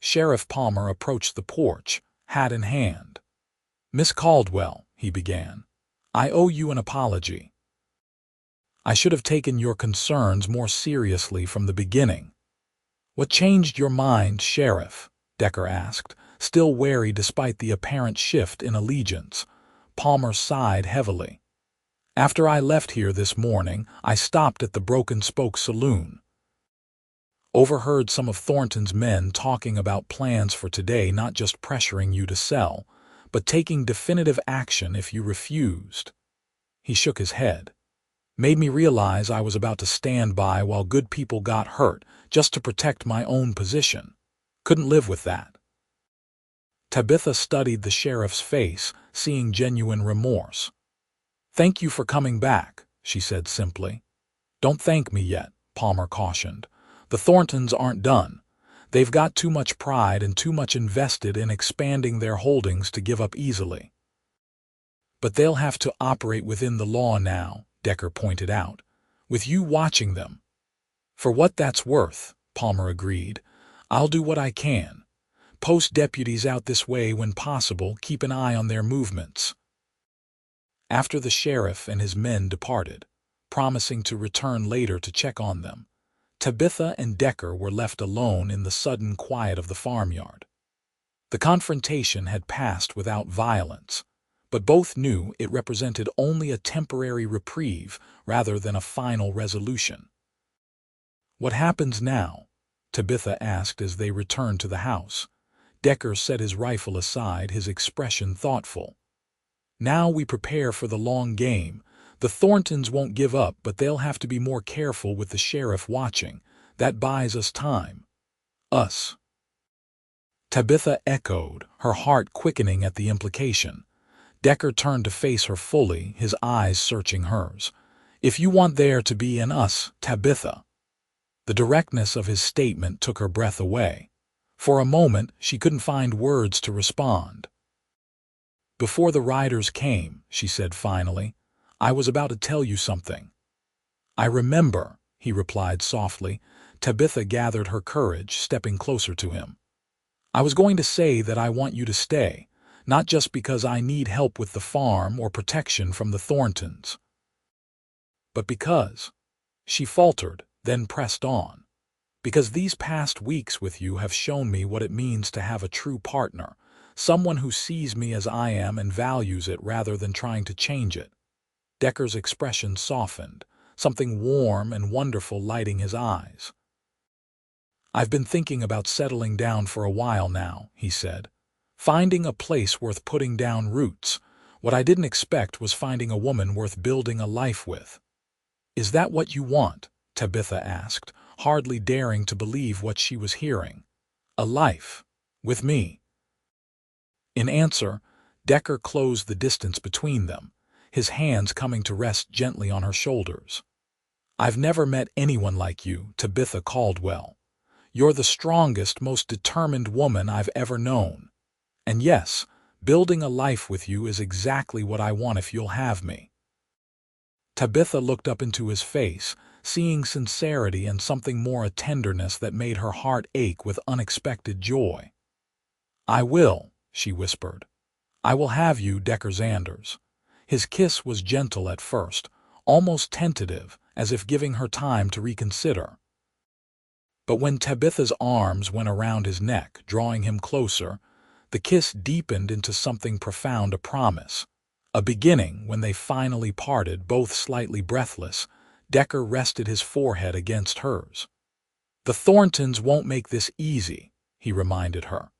Sheriff Palmer approached the porch, hat in hand. "Miss Caldwell," he began, "I owe you an apology. I should have taken your concerns more seriously from the beginning." "What changed your mind, Sheriff?" Decker asked, still wary despite the apparent shift in allegiance. Palmer sighed heavily. "After I left here this morning, I stopped at the Broken Spoke Saloon. Overheard some of Thornton's men talking about plans for today, not just pressuring you to sell, but taking definitive action if you refused." He shook his head. "Made me realize I was about to stand by while good people got hurt just to protect my own position. Couldn't live with that." Tabitha studied the sheriff's face, seeing genuine remorse. "Thank you for coming back," she said simply. "Don't thank me yet," Palmer cautioned. "The Thorntons aren't done. They've got too much pride and too much invested in expanding their holdings to give up easily." "But they'll have to operate within the law now," Decker pointed out, "with you watching them." "For what that's worth," Palmer agreed. "I'll do what I can. Post deputies out this way when possible, keep an eye on their movements." After the sheriff and his men departed, promising to return later to check on them, Tabitha and Decker were left alone in the sudden quiet of the farmyard. The confrontation had passed without violence, but both knew it represented only a temporary reprieve rather than a final resolution. "What happens now?" Tabitha asked as they returned to the house. Decker set his rifle aside, his expression thoughtful. "Now we prepare for the long game. The Thorntons won't give up, but they'll have to be more careful with the sheriff watching. That buys us time." "Us?" Tabitha echoed, her heart quickening at the implication. Decker turned to face her fully, his eyes searching hers. "If you want there to be an us, Tabitha." The directness of his statement took her breath away. For a moment, she couldn't find words to respond. "Before the riders came," she said finally, "I was about to tell you something." "I remember," he replied softly. Tabitha gathered her courage, stepping closer to him. "I was going to say that I want you to stay, not just because I need help with the farm or protection from the Thorntons, but because—" She faltered, then pressed on. "Because these past weeks with you have shown me what it means to have a true partner, someone who sees me as I am and values it rather than trying to change it." Decker's expression softened, something warm and wonderful lighting his eyes. "I've been thinking about settling down for a while now," he said. "Finding a place worth putting down roots. What I didn't expect was finding a woman worth building a life with." "Is that what you want?" Tabitha asked, hardly daring to believe what she was hearing. "A life? With me?" In answer, Decker closed the distance between them, his hands coming to rest gently on her shoulders. "I've never met anyone like you, Tabitha Caldwell. You're the strongest, most determined woman I've ever known. And yes, building a life with you is exactly what I want if you'll have me." Tabitha looked up into his face, seeing sincerity and something more, a tenderness that made her heart ache with unexpected joy. "I will," she whispered. "I will have you, Decker Xanders." His kiss was gentle at first, almost tentative, as if giving her time to reconsider. But when Tabitha's arms went around his neck, drawing him closer, the kiss deepened into something profound, a promise. A beginning. When they finally parted, both slightly breathless, Decker rested his forehead against hers. "The Thorntons won't make this easy," he reminded her.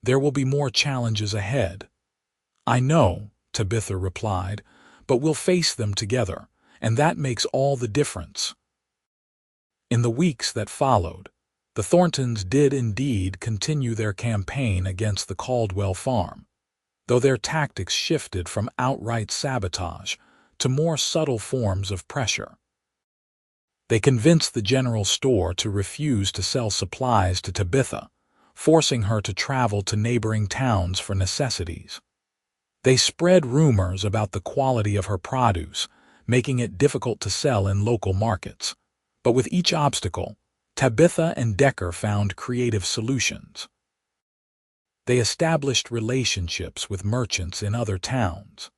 "There will be more challenges ahead." "I know," Tabitha replied, "but we'll face them together, and that makes all the difference." In the weeks that followed, the Thorntons did indeed continue their campaign against the Caldwell farm, though their tactics shifted from outright sabotage to more subtle forms of pressure. They convinced the general store to refuse to sell supplies to Tabitha, forcing her to travel to neighboring towns for necessities. They spread rumors about the quality of her produce, making it difficult to sell in local markets. But with each obstacle, Tabitha and Decker found creative solutions. They established relationships with merchants in other towns.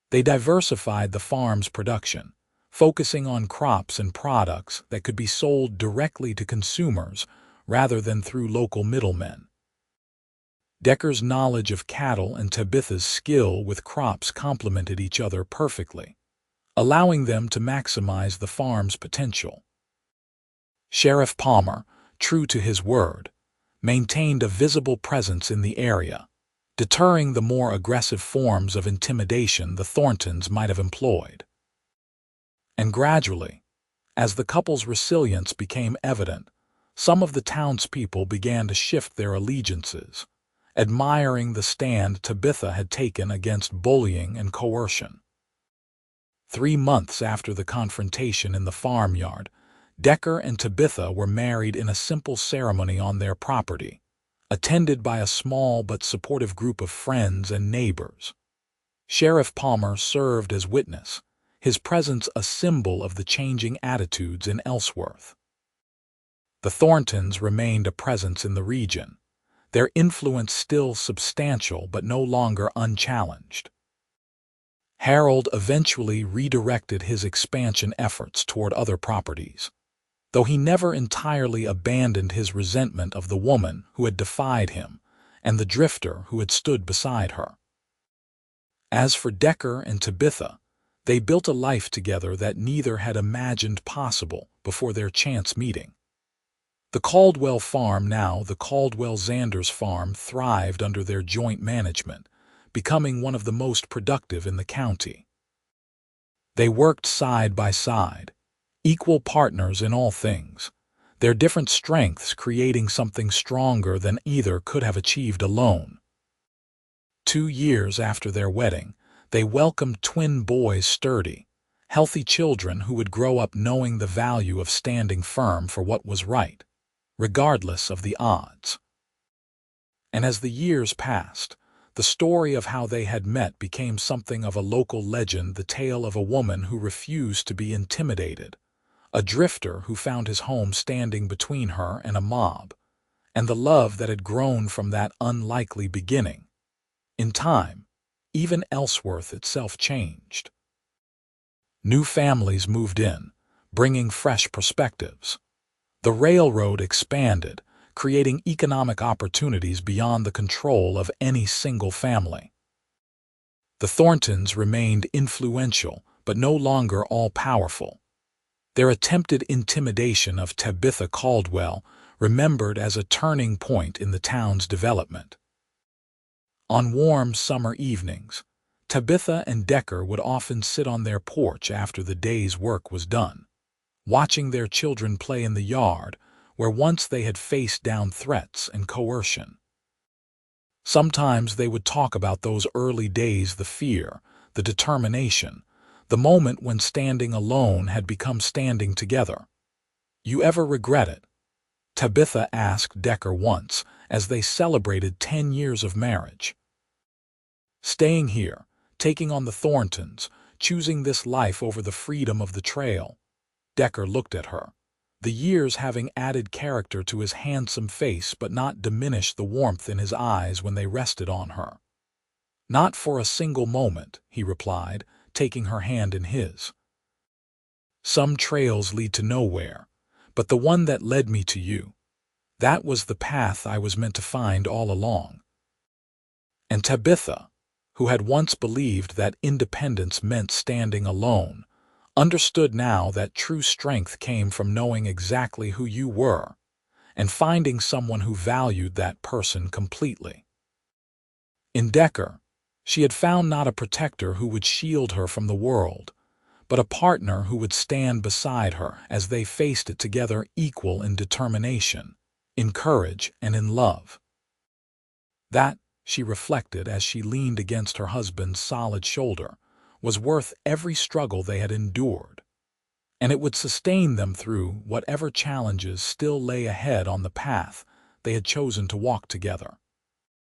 They diversified the farm's production, focusing on crops and products that could be sold directly to consumers rather than through local middlemen. Decker's knowledge of cattle and Tabitha's skill with crops complemented each other perfectly, allowing them to maximize the farm's potential. Sheriff Palmer, true to his word, maintained a visible presence in the area, deterring the more aggressive forms of intimidation the Thorntons might have employed. And gradually, as the couple's resilience became evident, some of the townspeople began to shift their allegiances, admiring the stand Tabitha had taken against bullying and coercion. 3 months after the confrontation in the farmyard, Decker and Tabitha were married in a simple ceremony on their property, attended by a small but supportive group of friends and neighbors. Sheriff Palmer served as witness, his presence a symbol of the changing attitudes in Ellsworth. The Thorntons remained a presence in the region, their influence still substantial but no longer unchallenged. Harold eventually redirected his expansion efforts toward other properties, though he never entirely abandoned his resentment of the woman who had defied him and the drifter who had stood beside her. As for Decker and Tabitha, they built a life together that neither had imagined possible before their chance meeting. The Caldwell farm, now the Caldwell Xanders farm, thrived under their joint management, becoming one of the most productive in the county. They worked side by side, equal partners in all things, their different strengths creating something stronger than either could have achieved alone. 2 years after their wedding, they welcomed twin boys, sturdy, healthy children who would grow up knowing the value of standing firm for what was right, regardless of the odds. And as the years passed, the story of how they had met became something of a local legend, the tale of a woman who refused to be intimidated, a drifter who found his home standing between her and a mob, and the love that had grown from that unlikely beginning. In time, even Ellsworth itself changed. New families moved in, bringing fresh perspectives. The railroad expanded, creating economic opportunities beyond the control of any single family. The Thorntons remained influential, but no longer all-powerful. Their attempted intimidation of Tabitha Caldwell remembered as a turning point in the town's development. On warm summer evenings, Tabitha and Decker would often sit on their porch after the day's work was done, watching their children play in the yard where once they had faced down threats and coercion. Sometimes they would talk about those early days, the fear, the determination, the moment when standing alone had become standing together. "You ever regret it?" Tabitha asked Decker once as they celebrated 10 years of marriage. "Staying here, taking on the Thorntons, choosing this life over the freedom of the trail." Decker looked at her, the years having added character to his handsome face but not diminished the warmth in his eyes when they rested on her. "Not for a single moment," he replied, taking her hand in his. "Some trails lead to nowhere, but the one that led me to you, that was the path I was meant to find all along." And Tabitha, who had once believed that independence meant standing alone, understood now that true strength came from knowing exactly who you were and finding someone who valued that person completely. In Decker, she had found not a protector who would shield her from the world, but a partner who would stand beside her as they faced it together, equal in determination, in courage, and in love. That, she reflected as she leaned against her husband's solid shoulder, was worth every struggle they had endured, and it would sustain them through whatever challenges still lay ahead on the path they had chosen to walk together.